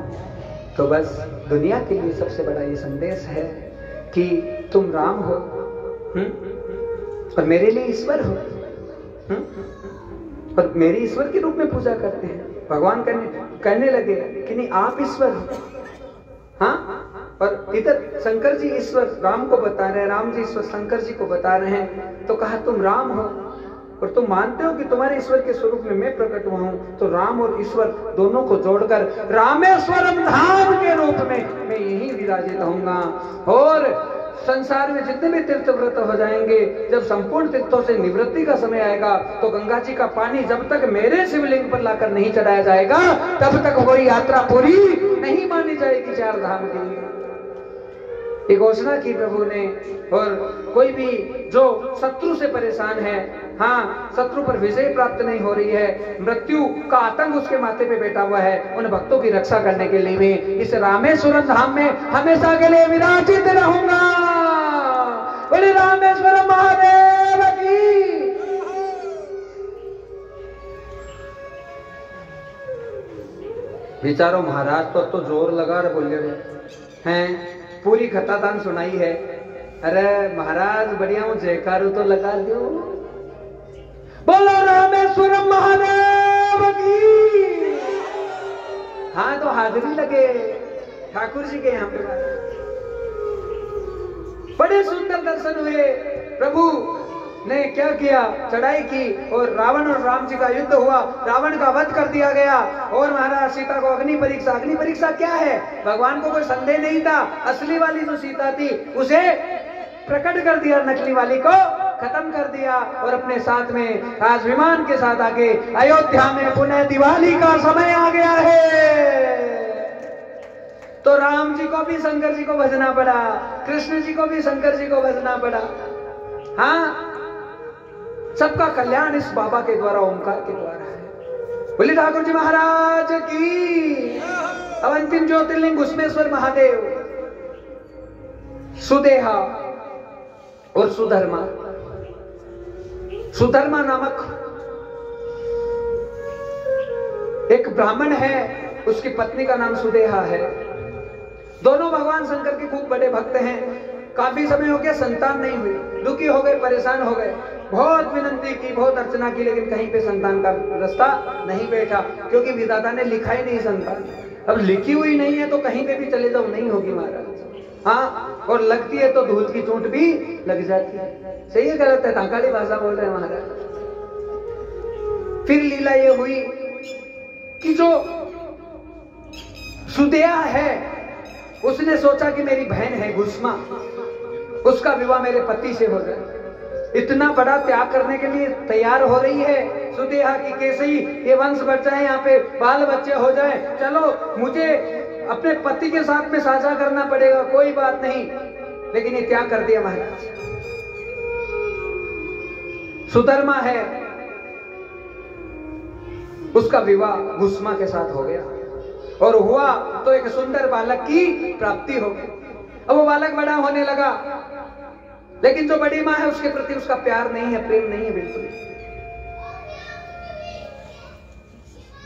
तो बस दुनिया के लिए सबसे बड़ा ये संदेश है कि तुम राम हो और मेरे लिए ईश्वर हो, और मेरी ईश्वर के रूप में पूजा करते हैं। भगवान कहने लगे कि नहीं आप ईश्वर हो। हाँ, और इधर शंकर जी ईश्वर राम को बता रहे हैं, राम जी ईश्वर शंकर जी को बता रहे हैं। तो कहा तुम राम हो और तुम मानते हो कि तुम्हारे ईश्वर के स्वरूप में मैं प्रकट हुआ हूं, तो राम और ईश्वर दोनों को जोड़कर रामेश्वरम धाम के रूप में मैं यही विराजित होऊंगा। और संसार में जितने भी तीर्थ व्रत हो जाएंगे, जब संपूर्ण तीर्थों से निवृत्ति का समय आएगा तो गंगा जी का पानी जब तक मेरे शिवलिंग पर लाकर नहीं चढ़ाया जाएगा तब तक कोई यात्रा पूरी नहीं मानी जाएगी चार धाम की। ये घोषणा की प्रभु ने। और कोई भी जो शत्रु से परेशान है, हाँ शत्रु पर विजय प्राप्त नहीं हो रही है, मृत्यु का आतंक उसके माथे पे बैठा हुआ है, उन भक्तों की रक्षा करने के लिए मैं इस रामेश्वरम धाम में हमेशा के लिए विराजित रहूंगा। बोले रामेश्वरम महादेव की। विचारो महाराज तो जोर लगा रहे बोले हैं, पूरी कथादान सुनाई है। अरे महाराज बढ़िया हूं, जयकारू तो लगा दो। बोलो रामेश्वरम महादेव की। हाँ तो हाजिरी लगे ठाकुर जी के यहाँ पे। बड़े सुंदर दर्शन हुए। प्रभु ने क्या किया, चढ़ाई की और रावण और राम जी का युद्ध हुआ, रावण का वध कर दिया गया। और महाराज सीता को अग्नि परीक्षा क्या है, भगवान को कोई संदेह नहीं था। असली वाली जो सीता थी उसे प्रकट कर दिया, नकली वाली को खत्म कर दिया और अपने साथ में आज विमान के साथ आके अयोध्या में पुनः दिवाली का समय आ गया है। तो राम जी को भी शंकर जी को भजना पड़ा, कृष्ण जी को भी शंकर जी को भजना पड़ा। हाँ, सबका कल्याण इस बाबा के द्वारा, ओंकार के द्वारा है। बोले ठाकुर जी महाराज की। अब अंतिम ज्योतिर्लिंग घुसमेश्वर महादेव, सुदेहा और सुधर्मा। सुधर्मा नामक एक ब्राह्मण है, उसकी पत्नी का नाम सुदेहा है। दोनों भगवान शंकर के खूब बड़े भक्त हैं। काफी समय हो गया संतान नहीं हुई, दुखी हो गए, परेशान हो गए, बहुत विनती की, बहुत अर्चना की, लेकिन कहीं पे संतान का रास्ता नहीं बैठा, क्योंकि विधाता ने लिखा ही नहीं संतान। अब लिखी हुई नहीं है तो कहीं पे भी चले जाओ नहीं होगी महाराज। हाँ, और लगती है तो दूध की चोट भी लग जाती है। सही है गलत है? तांकाड़ी भाषा बोल रहे हैं महाराज। फिर लीला ये हुई कि जो सुदेहा है उसने सोचा कि मेरी बहन है घुस्मा, उसका विवाह मेरे पति से हो जाए। इतना बड़ा त्याग करने के लिए तैयार हो रही है सुदेहा की, कैसे ही ये वंश बढ़ जाए, यहाँ पे बाल बच्चे हो जाए, चलो मुझे अपने पति के साथ में साझा करना पड़ेगा, कोई बात नहीं। लेकिन ये त्याग कर दिया महाराज। सुधर्मा है, उसका विवाह घुस्मा के साथ हो गया और हुआ तो एक सुंदर बालक की प्राप्ति हो गई। अब वो बालक बड़ा होने लगा, लेकिन जो बड़ी मां है उसके प्रति उसका प्यार नहीं है, प्रेम नहीं है बिल्कुल।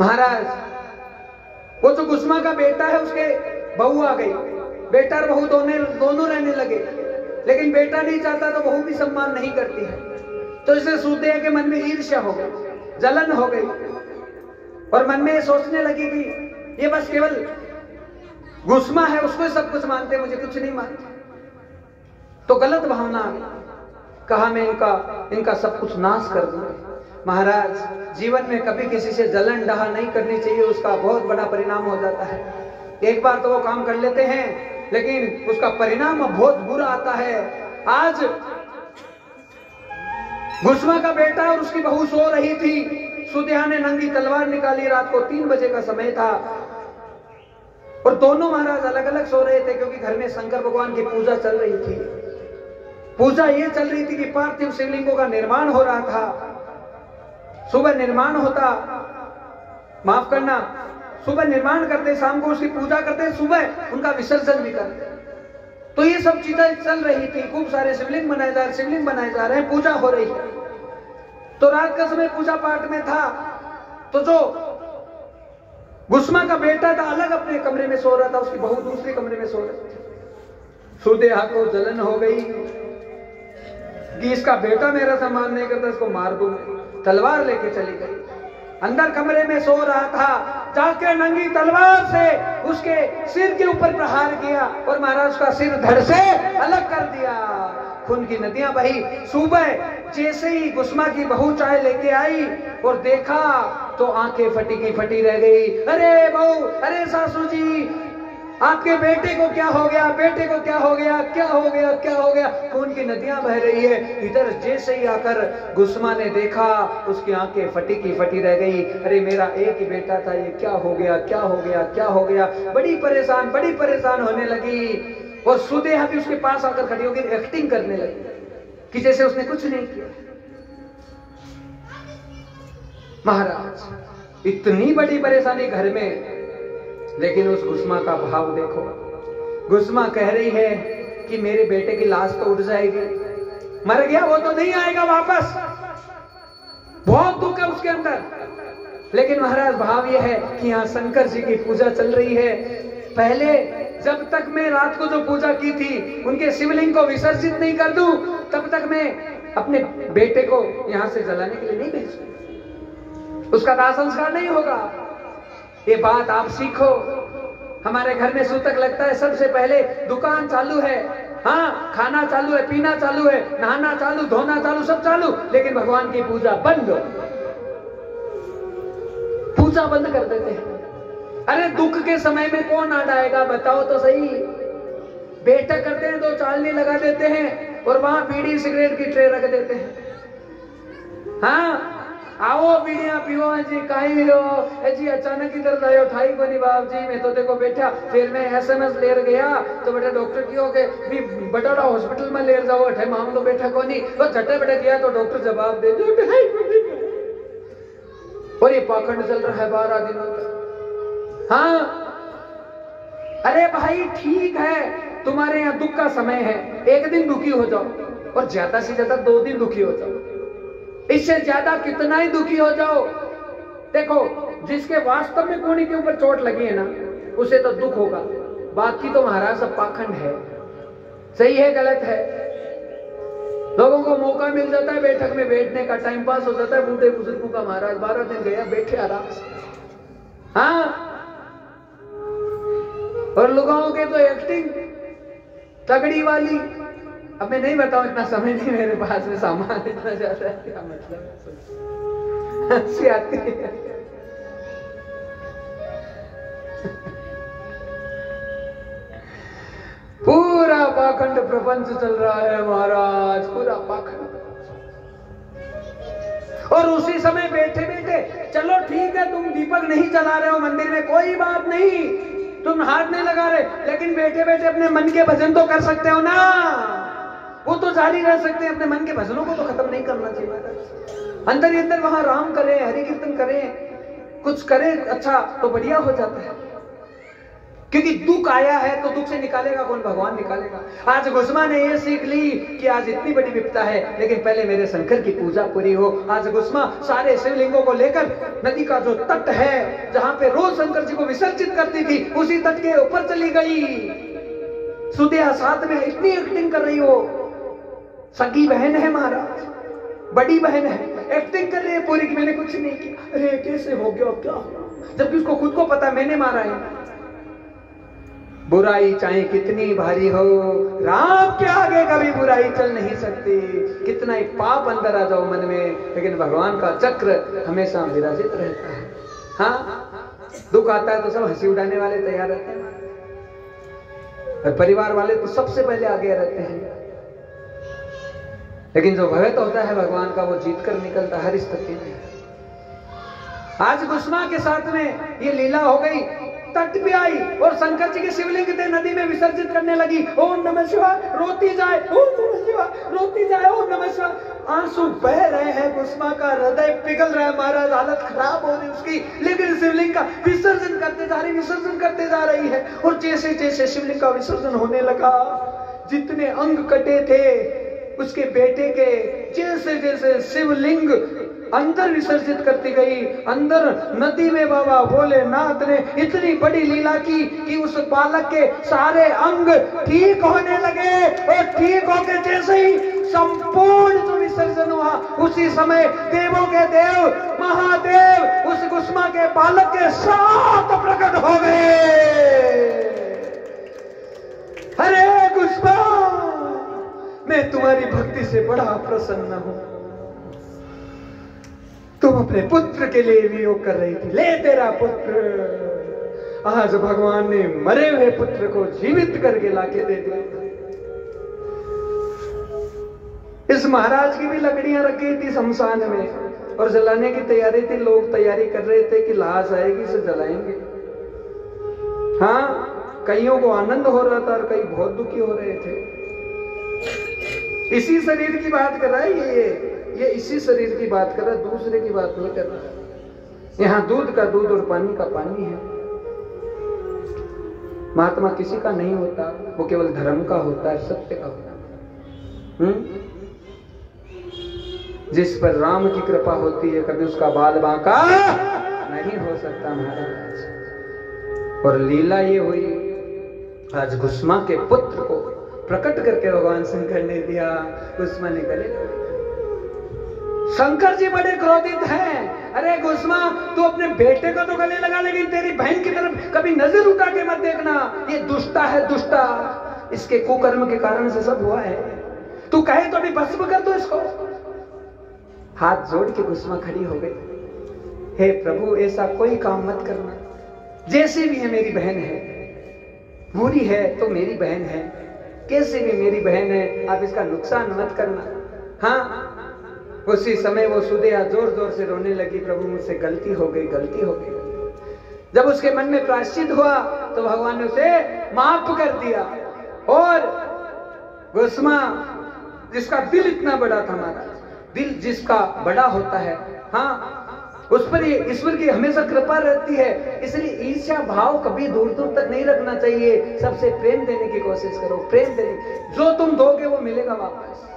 महाराज वो जो घुस्मा का बेटा है उसके बहू आ गई, बेटा और बहू दोनों रहने लगे, लेकिन बेटा नहीं चाहता तो बहू भी सम्मान नहीं करती है। तो इसे सूदेहा के मन में ईर्ष्या हो गई, जलन हो गई, और मन में सोचने लगी कि ये बस केवल गुस्मा है, उसको सब कुछ मानते, मुझे कुछ नहीं मानते। तो गलत भावना आ गई, कहा मैं इनका सब कुछ नाश कर दूंगा। महाराज, जीवन में कभी किसी से जलन डहा नहीं करनी चाहिए, उसका बहुत बड़ा परिणाम हो जाता है। एक बार तो वो काम कर लेते हैं, लेकिन उसका परिणाम बहुत बुरा आता है। आज गुस्मा का बेटा और उसकी बहू सो रही थी, सूदेहा ने नंगी तलवार निकाली, रात को 3 बजे का समय था, और दोनों महाराज अलग अलग सो रहे थे, क्योंकि घर में शंकर भगवान की पूजा चल रही थी। पूजा ये चल रही थी कि पार्थिव शिवलिंगों का निर्माण हो रहा था। सुबह निर्माण होता, माफ करना, सुबह निर्माण करते, शाम को उसकी पूजा करते, सुबह उनका विसर्जन भी करते। तो ये सब चीजें चल रही थी, खूब सारे शिवलिंग बनाए जा रहे हैं, पूजा हो रही है। तो रात का समय पूजा पाठ में था, तो जो गुस्मा का बेटा था अलग अपने कमरे में सो रहा था, उसकी बहू दूसरे कमरे में सो रही थी। सूदेहा को जलन हो गई कि इसका बेटा मेरा सम्मान नहीं करता, इसको मार दूंगा। तलवार लेके चली गई, अंदर कमरे में सो रहा था, जाके नंगी तलवार से उसके सिर के ऊपर प्रहार किया, और महाराज का सिर धड़ से अलग कर दिया। खून की नदियां बही। सुबह जैसे ही गुस्मा की बहू चाय लेके आई और देखा तो आंखें फटी की फटी रह गई। अरे बहू, अरे सासू जी, आपके बेटे को क्या हो गया, बेटे को क्या हो गया, क्या हो गया, क्या हो गया? खून की नदियां बह रही है। इधर जैसे ही आकर गुस्मा ने देखा, उसकी आंखें फटी की फटी रह गई। अरे मेरा एक ही बेटा था, ये क्या हो गया, क्या हो गया, क्या हो गया? बड़ी परेशान होने लगी। और सूदेहा भी उसके पास आकर खड़ी होकर एक्टिंग करने लगी कि जैसे उसने कुछ नहीं किया। महाराज, इतनी बड़ी परेशानी घर में, लेकिन उस गुस्मा का भाव देखो। गुस्मा कह रही है कि मेरे बेटे की लाश तो उड़ जाएगी, मर गया वो तो नहीं आएगा वापस। बहुत दुख है उसके अंदर। लेकिन महाराज, भाव यह है कि यहाँ शंकर जी की पूजा चल रही है। पहले जब तक मैं रात को जो पूजा की थी, उनके शिवलिंग को विसर्जित नहीं कर दूं, तब तक मैं अपने बेटे को यहां से जलाने के लिए नहीं भेज सकता, उसका दाह संस्कार नहीं होगा। ये बात आप सीखो। हमारे घर में सूतक लगता है, सबसे पहले दुकान चालू है, हाँ, खाना चालू है, पीना चालू है, नहाना चालू, धोना चालू, सब चालू, लेकिन भगवान की पूजा बंद हो। पूजा बंद कर देते हैं। अरे दुख के समय में कौन आ जाएगा, बताओ तो सही। बैठक करते हैं, 2 चालनी लगा देते हैं और वहां बीड़ी सिगरेट की ट्रे रख देते हैं। हाँ, आओ बीड़ियां पियो जी, काई हो जी, अचानक इधर जाओ, ठाई को नहीं बाप जी, मैं तो देखो बैठा, फिर मैं SMS ले गया तो बेटा डॉक्टर की हो के भी बटाड़ा हॉस्पिटल में ले जाओ, अठे मामलो बैठा को नहीं, बस झटे बैठे किया तो डॉक्टर जवाब दे दो। और ये पाखंड चल रहा है 12 दिनों तक। हाँ, अरे भाई ठीक है, तुम्हारे यहाँ दुख का समय है, एक दिन दुखी हो जाओ, और ज्यादा से ज्यादा 2 दिन दुखी हो जाओ, इससे ज्यादा कितना ही दुखी हो जाओ। देखो, जिसके वास्तव में कोनी के ऊपर चोट लगी है ना, उसे तो दुख होगा, बाकी तो महाराज सब पाखंड है। सही है गलत है? लोगों को मौका मिल जाता है बैठक में बैठने का, टाइम पास हो जाता है बूढ़े बुजुर्गों का। महाराज 12 दिन गया, बैठे आराम से। हाँ, और लोगों के तो एक्टिंग तगड़ी वाली। अब मैं नहीं बताऊं, इतना समय नहीं मेरे पास में, सामान इतना ज्यादा है, क्या मतलब हंसी आती है। पूरा पाखंड प्रपंच चल रहा है महाराज, पूरा पाखंड। और उसी समय बैठे बैठे, चलो ठीक है, तुम दीपक नहीं जला रहे हो मंदिर में, कोई बात नहीं, तुम हाथ नहीं लगा रहे, लेकिन बैठे बैठे अपने मन के भजन तो कर सकते हो ना, वो तो जारी रह सकते हैं। अपने मन के भजनों को तो खत्म नहीं करना चाहिए। अंदर ही अंदर वहां राम करें, हरि कीर्तन करें, कुछ करें अच्छा तो बढ़िया हो जाता है। क्योंकि दुख आया है तो दुख से निकालेगा कौन? भगवान निकालेगा। आज गुस्मा ने ये सीख ली कि आज इतनी बड़ी विपदा है, लेकिन पहले मेरे शंकर की पूजा पूरी हो। आज गुस्मा सारे शिवलिंगों को लेकर नदी का जो तट है, जहां पे रोज शंकर जी को विसर्जित करती थी, उसी तट के ऊपर चली गई। सुदिया साथ में इतनी एक्टिंग कर रही हो, सगी बहन है महाराज, बड़ी बहन है, एक्टिंग कर रही है पूरी कि मैंने कुछ नहीं किया, अरे कैसे हो गया, क्या हुआ, जबकि उसको खुद को पता मैंने मारा है। बुराई चाहे कितनी भारी हो, राम के आगे कभी बुराई चल नहीं सकती। कितना एक पाप अंदर आ जाओ मन में, लेकिन भगवान का चक्र हमेशा विराजित रहता है। हाँ, दुख आता है तो सब हंसी उड़ाने वाले तैयार रहते हैं, और परिवार वाले तो सबसे पहले आगे रहते हैं। लेकिन जो भगत होता है भगवान का, वो जीत कर निकलता हर स्थिति में। आज गुस्मा के साथ में ये लीला हो गई, तट पे आई और शंकर जी के शिवलिंग थे, नदी में विसर्जित करने लगी। ओम नमः शिवाय, रोती जाए, ओम नमः शिवाय, रोती जाए, ओम नमः शिवाय। आंसू बह रहे हैं, गुस्मा का हृदय पिघल रहा है, महाराज हालत खराब हो रही उसकी, लेकिन शिवलिंग का विसर्जन करते जा रही, विसर्जन करते जा रही है। और जैसे जैसे शिवलिंग का विसर्जन होने लगा, जितने अंग कटे थे उसके बेटे के, जैसे जैसे शिवलिंग अंदर विसर्जित करती गई, अंदर नदी में बाबा भोलेनाथ ने इतनी बड़ी लीला की कि उस बालक के सारे अंग ठीक होने लगे। और ठीक होकर जैसे ही संपूर्ण जो विसर्जन हुआ, उसी समय देवों के देव महादेव उस गुस्मा के बालक के साथ प्रकट हो गए। हरे गुस्मा, मैं तुम्हारी भक्ति से बड़ा प्रसन्न हूं। तुम अपने पुत्र के लिए वियोग कर रही थी, ले तेरा पुत्र। आज भगवान ने मरे हुए पुत्र को जीवित करके लाके दे दिया। इस महाराज की भी लकड़ियां रखी थी शमशान में और जलाने की तैयारी थी। लोग तैयारी कर रहे थे कि लाश आएगी इसे जलाएंगे। हाँ, कईयों को आनंद हो रहा था और कई बहुत दुखी हो रहे थे। इसी शरीर की बात कर रहा है ये इसी शरीर की बात कर रहा है, दूसरे की बात नहीं कर रहा। यहाँ दूध का दूध और पानी का पानी है। महात्मा किसी का नहीं होता, वो केवल धर्म का होता है, सत्य का होता है। जिस पर राम की कृपा होती है, कभी उसका बाल बांका नहीं हो सकता महाराज। और लीला ये हुई, आज गुस्मा के पुत्र को प्रकट करके भगवान शंकर ने दिया। गुस्मा ने गले लगा। शंकर जी बड़े क्रोधित हैं। अरे गुस्मा, तू अपने बेटे को तो गले लगा, लेकिन तेरी बहन की तरफ कभी नजर उठा के मत देखना। ये दुष्टा है, दुष्टा। इसके कुकर्म के कारण से सब हुआ है। तू कहे तो अभी भस्म कर दो इसको। हाथ जोड़ के गुस्मा खड़ी हो गई। हे प्रभु, ऐसा कोई काम मत करना। जैसे भी है मेरी बहन है, बुरी है तो मेरी बहन है, कैसे भी मेरी बहन है, आप इसका नुकसान मत करना। हाँ, उसी समय वो सुदिया जोर जोर से रोने लगी, प्रभु मुझसे गलती हो गई, गलती हो गई। जब उसके मन में प्रायश्चित हुआ तो भगवान ने उसे माफ कर दिया। और गुस्मा, जिसका दिल इतना बड़ा था महाराज, दिल जिसका बड़ा होता है, हाँ, उस पर ये ईश्वर की हमेशा कृपा रहती है। इसलिए ईर्ष्या भाव कभी दूर दूर तक नहीं रखना चाहिए। सबसे प्रेम देने की कोशिश करो, प्रेम देने। जो तुम दोगे वो मिलेगा वापस,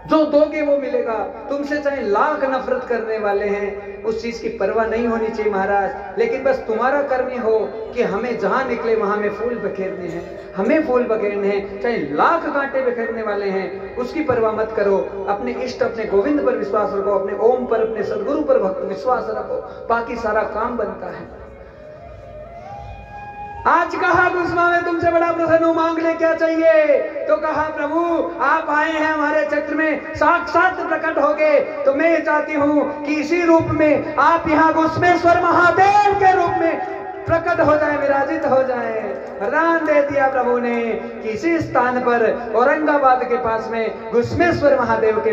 जो दोगे वो मिलेगा। तुमसे चाहे लाख नफरत करने वाले हैं, उस चीज की परवाह नहीं होनी चाहिए महाराज। लेकिन बस तुम्हारा कर्म ही हो कि हमें जहां निकले वहां में फूल बखेरने हैं, हमें फूल बखेरने हैं। चाहे लाख कांटे बखेरने वाले हैं, उसकी परवाह मत करो। अपने इष्ट, अपने गोविंद पर विश्वास रखो, अपने ओम पर, अपने सदगुरु पर भक्त विश्वास रखो, बाकी सारा काम बनता है। आज कहा गुस्मा, मैं तुमसे बड़ा प्रसन्न हूं, मांग ले क्या चाहिए। तो कहा प्रभु, आप आए हैं हमारे चक्र में, साक्षात प्रकट हो गए, तो मैं ये चाहती हूं कि इसी रूप में आप यहाँ गुस्मेश्वर महादेव के रूप में प्रकट हो जाए, विराजित हो जाए। वरदान दे दिया प्रभु ने कि इसी स्थान पर औरंगाबाद के पास में गुस्मेश्वर महादेव के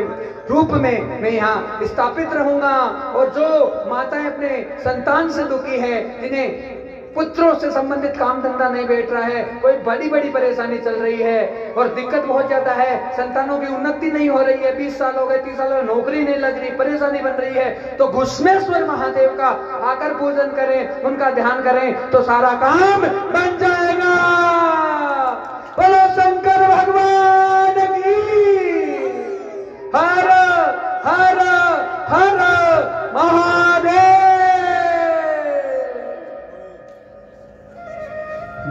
रूप में मैं यहाँ स्थापित रहूंगा। और जो माताएं अपने संतान से दुखी है, जिन्हें पुत्रों से संबंधित काम धंधा नहीं बैठ रहा है, कोई बड़ी बड़ी परेशानी चल रही है और दिक्कत बहुत ज्यादा है, संतानों की उन्नति नहीं हो रही है, 20 साल हो गए, 30 साल हो गए, नौकरी नहीं लग रही, परेशानी बन रही है, तो गुस्मेश्वर महादेव का आकर पूजन करें, उनका ध्यान करें तो सारा काम बन जाएगा। बोलो शंकर भगवान की। हर हर हर महादेव।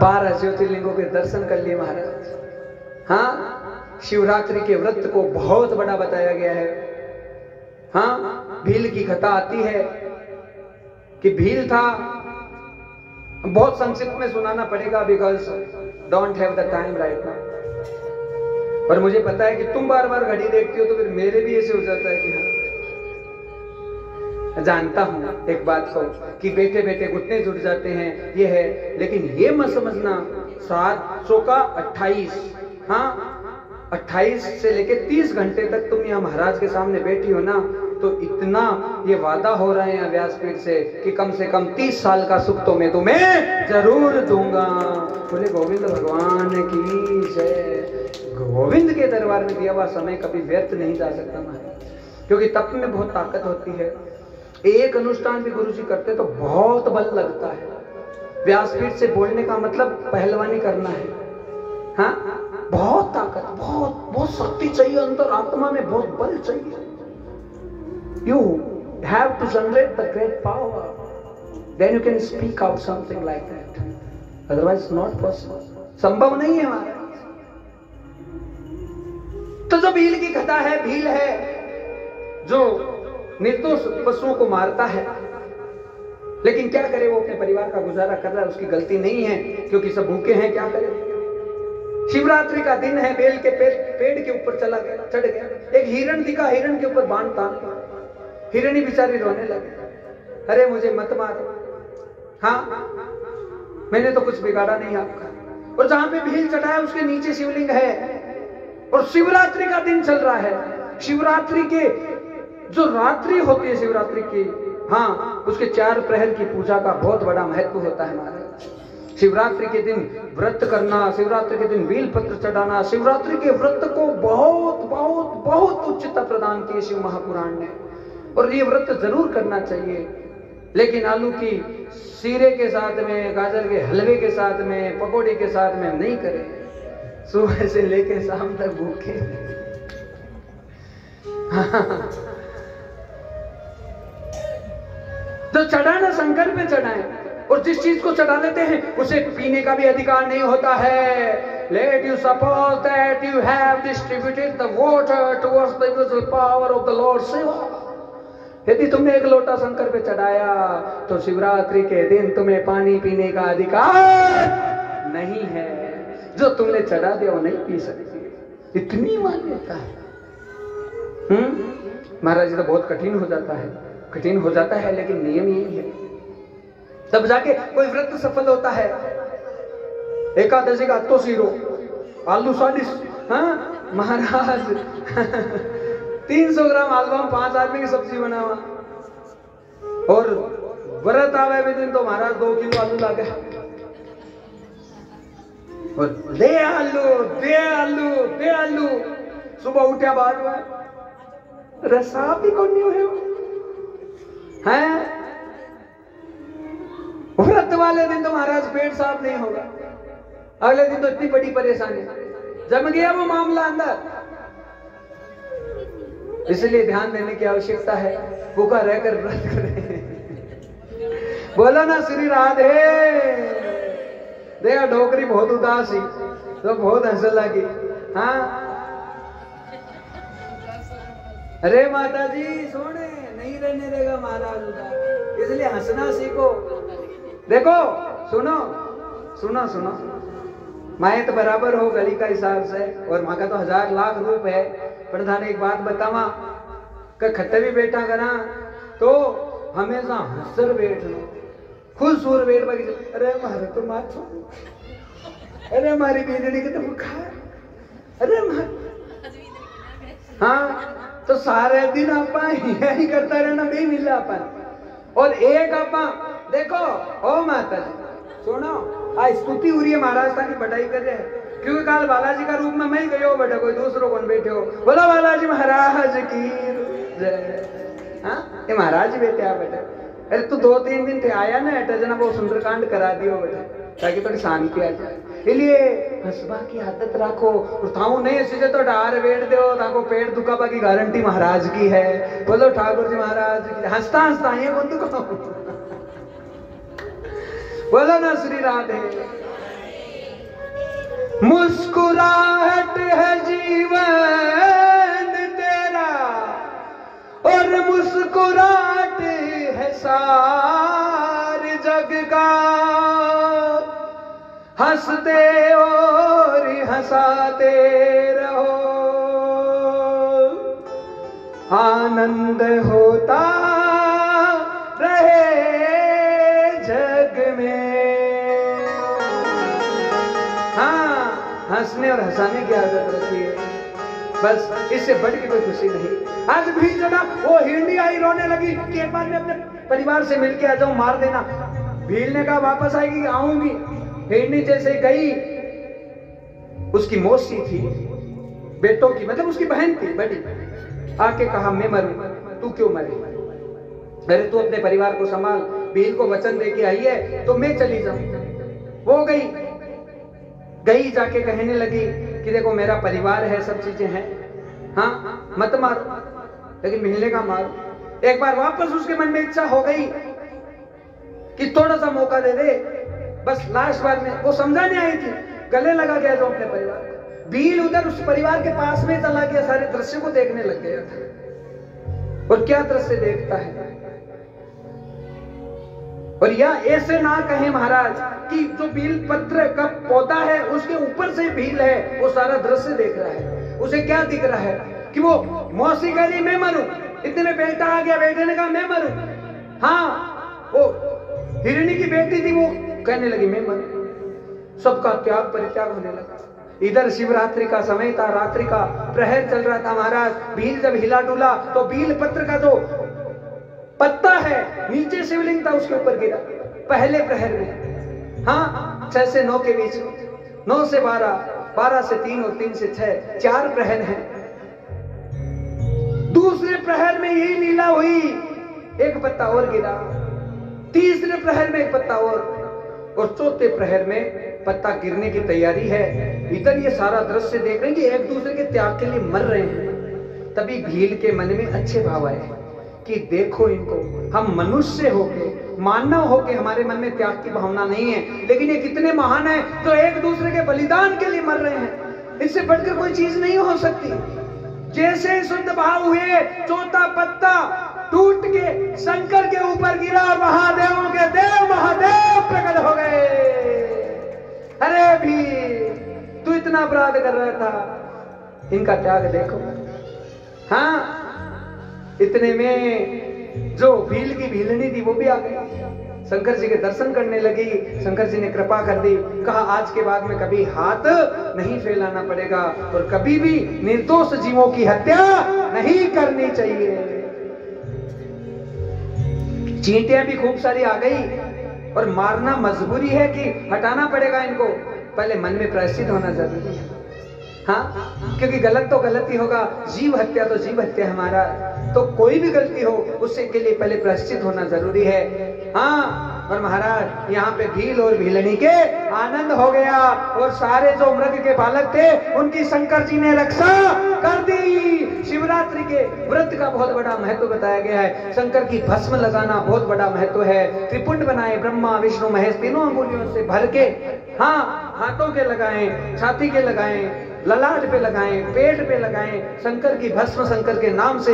12 ज्योतिर्लिंगों के दर्शन कर लिए महाराज। हाँ, शिवरात्रि के व्रत को बहुत बड़ा बताया गया है। हाँ, भील की कथा आती है कि भील था, बहुत संक्षिप्त में सुनाना पड़ेगा because don't have the time right now. और मुझे पता है कि तुम बार बार घड़ी देखती हो तो फिर मेरे भी ऐसे हो जाता है कि हाँ, जानता हूं एक बात को कि बैठे बैठे घुटने जुट जाते हैं, ये है। लेकिन ये मत समझना 700 का 28, हाँ 28 से लेके 30 घंटे तक तुम यहाँ महाराज के सामने बैठी हो ना, तो इतना ये वादा हो रहे हैं व्यासपीठ से कि कम 30 साल का सुख तो मैं तुम्हें जरूर दूंगा। बोले गोविंद भगवान की जय। गोविंद के दरबार में दिया हुआ समय कभी व्यर्थ नहीं जा सकता महाराज, क्योंकि तप में बहुत ताकत होती है। एक अनुष्ठान भी गुरु जी करते तो बहुत बल लगता है। व्यासपीठ से बोलने का मतलब पहलवानी करना है। हाँ, बहुत ताकत, बहुत शक्ति चाहिए, अंतर आत्मा में बहुत बल चाहिए। You have to generate the great power, then you can speak out something like that. Otherwise, not possible. संभव नहीं है हमारा। तो जो भील की कथा है, भील है जो निर्दोष पशुओं को मारता है, लेकिन क्या करे, वो अपने परिवार का गुजारा कर रहा है, उसकी गलती नहीं है क्योंकि सब भूखे हैं, क्या करे। शिवरात्रि का दिन है, बेल के पेड़ के ऊपर चला गया, चढ़ गया, एक हिरण दिखा, हिरण के ऊपर बाण तान, हिरणी बेचारी रोने लगी, अरे मुझे मत मार, हाँ मैंने तो कुछ बिगाड़ा नहीं आपका। और जहां पे भील चढ़ा है उसके नीचे शिवलिंग है, और शिवरात्रि का दिन चल रहा है। शिवरात्रि के जो रात्रि होती है शिवरात्रि की, हाँ उसके 4 प्रहर की पूजा का बहुत बड़ा महत्व होता है महाराज। शिवरात्रि के दिन व्रत करना, शिवरात्रि के दिन बेल पत्र चढ़ाना, शिवरात्रि के व्रत को बहुत बहुत बहुत उच्चता प्रदान की शिव महापुराण ने, और ये व्रत जरूर करना चाहिए। लेकिन आलू की सीरे के साथ में, गाजर के हलवे के साथ में, पकौड़े के साथ में नहीं करें। सुबह से लेके शाम तक भूखे। तो चढ़ाना शंकर पे चढ़ाएं, और जिस चीज को चढ़ा लेते हैं उसे पीने का भी अधिकार नहीं होता है। Let you suppose that you have distributed the water towards the invisible power of the Lord Shiva. यदि तुमने एक लोटा शंकर पे चढ़ाया तो शिवरात्रि के दिन तुम्हें पानी पीने का अधिकार नहीं है। जो तुमने चढ़ा दिया वो नहीं पी सकती, इतनी मान्यता है। महाराज जी तो बहुत कठिन हो जाता है, कठिन हो जाता है, लेकिन नियम यही है, तब जाके कोई व्रत सफल होता है। एकादशी का तो सीरो आलू 40, हाँ महाराज 300 ग्राम आलू, 5 आदमी की सब्जी बनावा, और व्रत आवे भी दिन तो महाराज 2 किलो आलू ला गया, और दे आलू दे आलू दे आलू। सुबह उठा बाद में रसा भी कौन नहीं है। व्रत वाले दिन तो महाराज पेट साफ नहीं होगा, अगले दिन तो इतनी बड़ी परेशानी, जम गया वो मामला अंदर। इसलिए ध्यान देने की आवश्यकता है, भूखा रहकर व्रत करें। बोलो ना श्री राधे। देखा ढोकरी बहुत उदासी तो बहुत हंस लगी। हाँ अरे माता जी सोने नहीं रहने देगा महाराज उदास, इसलिए हंसना सीखो। देखो सुनो सुनो सुनो, माए तो बराबर हो गली का हिसाब से, और माँ का तो 1000 लाख रूप है। प्रधान एक बात बतावा, खट्टे भी बैठा करा तो हमेशा हंसर बैठ लो, खुश सूर बैठ बाकी। अरे मारे तो माथो, अरे हमारी बीजड़ी के तो बुखार, अरे हाँ तो सारे दिन आप यही करता रहना, नहीं मिला अपन। और एक आप देखो, ओ माता जी सुनो, आज स्तुति हो रही है, महाराज की बढ़ाई कर रहे हैं, क्योंकि काल बालाजी का रूप में मैं गयो बेटा, कोई दूसरो कौन बैठे हो। बोलो बालाजी महाराज की जय। हाँ ये महाराज बैठे आ बेटा। अरे तू 2-3 दिन थे आया ना एटा जना, वो सुंदरकांड करा दियो बेटा, ताकि थोड़ी शांति आ जाए। इसलिए हंसबा की आदत रखो, उठाऊ नहीं सीधे तो डार बैठ दो, ताको पेट दुखाबा की गारंटी महाराज की है। बोलो ठाकुर जी महाराज की, हंसता हंसता ये कौन दुखा। बोलो ना श्री राधे। मुस्कुराहट है जीवन तेरा और मुस्कुराहट है सारे जग का। हंसते और हंसाते रहो, आनंद होता रहे जग में। हाँ, हंसने और हंसाने की आदत रखिए, बस इससे बढ़ के कोई खुशी नहीं। आज भी जना वो हिरनी आई रोने लगी कि एक बार मैं अपने परिवार से मिलके आ जाऊं, मार देना। भील ने कहा वापस आएगी, आऊंगी। हिरनी जैसे गई, उसकी मौसी थी बेटों की, मतलब उसकी बहन थी बड़ी, आके कहा मैं मरूं, तू क्यों मरे? अरे तू अपने परिवार को संभाल, भील को वचन दे के आई है तो मैं चली जाऊं। वो गई जाके कहने लगी कि देखो मेरा परिवार है, सब चीजें हैं, हाँ मत मारो, लेकिन मिलने का मारो। एक बार वापस उसके मन में इच्छा हो गई कि थोड़ा सा मौका दे दे, बस लास्ट बार में वो समझाने आई थी, गले लगा गया जो अपने परिवार। भील उधर उस परिवार के पास में चला गया, सारे दृश्य को देखने लग गया था। और क्या दृश्य देखता है। और या ऐसे ना कहे महाराज कि जो भील पत्र का पौधा है उसके ऊपर से भील है, वो सारा दृश्य देख रहा है। उसे क्या दिख रहा है कि वो मौसी कह रही मैं मरूं, इतने में बेटा आ गया, बेटे ने कहा मैं मरूं। हाँ, वो हिरणी की बेटी थी, वो कहने लगी मैं मरूं। सबका त्याग परित्याग होने लगा। इधर शिवरात्रि का समय था, रात्रि का प्रहर चल रहा था महाराज। भील जब हिला डुला तो भील पत्र का जो पत्ता है नीचे शिवलिंग था उसके ऊपर गिरा पहले प्रहर में। हाँ, 6 से 9 के बीच, 9 से 12, 12 से 3 और 3 से 6, 4 प्रहर हैं। दूसरे प्रहर में यही लीला हुई, एक पत्ता और गिरा, तीसरे प्रहर में एक पत्ता और चौथे प्रहर में पत्ता गिरने की तैयारी है। इधर ये सारा दृश्य देख रहे हैं कि एक दूसरे के त्याग के लिए मर रहे हैं। तभी भील के मन में अच्छे भाव आए कि देखो इनको, हम मनुष्य होके, मानव होके हमारे मन में त्याग की भावना नहीं है, लेकिन ये कितने महान है जो एक दूसरे के बलिदान के लिए मर रहे हैं। इससे बढ़कर कोई चीज नहीं हो सकती। जैसे शुद्ध भाव हुए, चौथा पत्ता टूट के शंकर के ऊपर गिरा और महादेवों के देव महादेव प्रकट हो गए। अरे भी तू इतना अपराध कर रहा था, इनका त्याग देखो। हाँ, इतने में जो भील की भीलनी थी वो भी आ गई, शंकर जी के दर्शन करने लगी। शंकर जी ने कृपा कर दी, कहा आज के बाद में कभी हाथ नहीं फैलाना पड़ेगा और कभी भी निर्दोष जीवों की हत्या नहीं करनी चाहिए। चींटियां भी खूब सारी आ गई और मारना मजबूरी है कि हटाना पड़ेगा इनको। पहले मन में प्रायश्चित होना जरूरी है। हाँ, क्योंकि गलत तो गलत ही होगा, जीव हत्या तो जीव हत्या हमारा, तो कोई भी गलती हो उससे के लिए पहले प्रायश्चित होना जरूरी है। हाँ, और महाराज यहाँ पे भील और भीलनी के आनंद हो गया और सारे जो मृग के बालक थे उनकी शंकर जी ने रक्षा कर दी। शिवरात्रि के व्रत का बहुत बड़ा महत्व बताया गया है। शंकर की भस्म लगाना बहुत बड़ा महत्व है। त्रिपुंड बनाए, ब्रह्मा विष्णु महेश तीनों अंगुलियों से भर के, हाँ, हाथों के लगाएं, छाती के लगाएं, ललाट पे लगाएं, पेट पे लगाएं। शंकर की भस्म शंकर के नाम से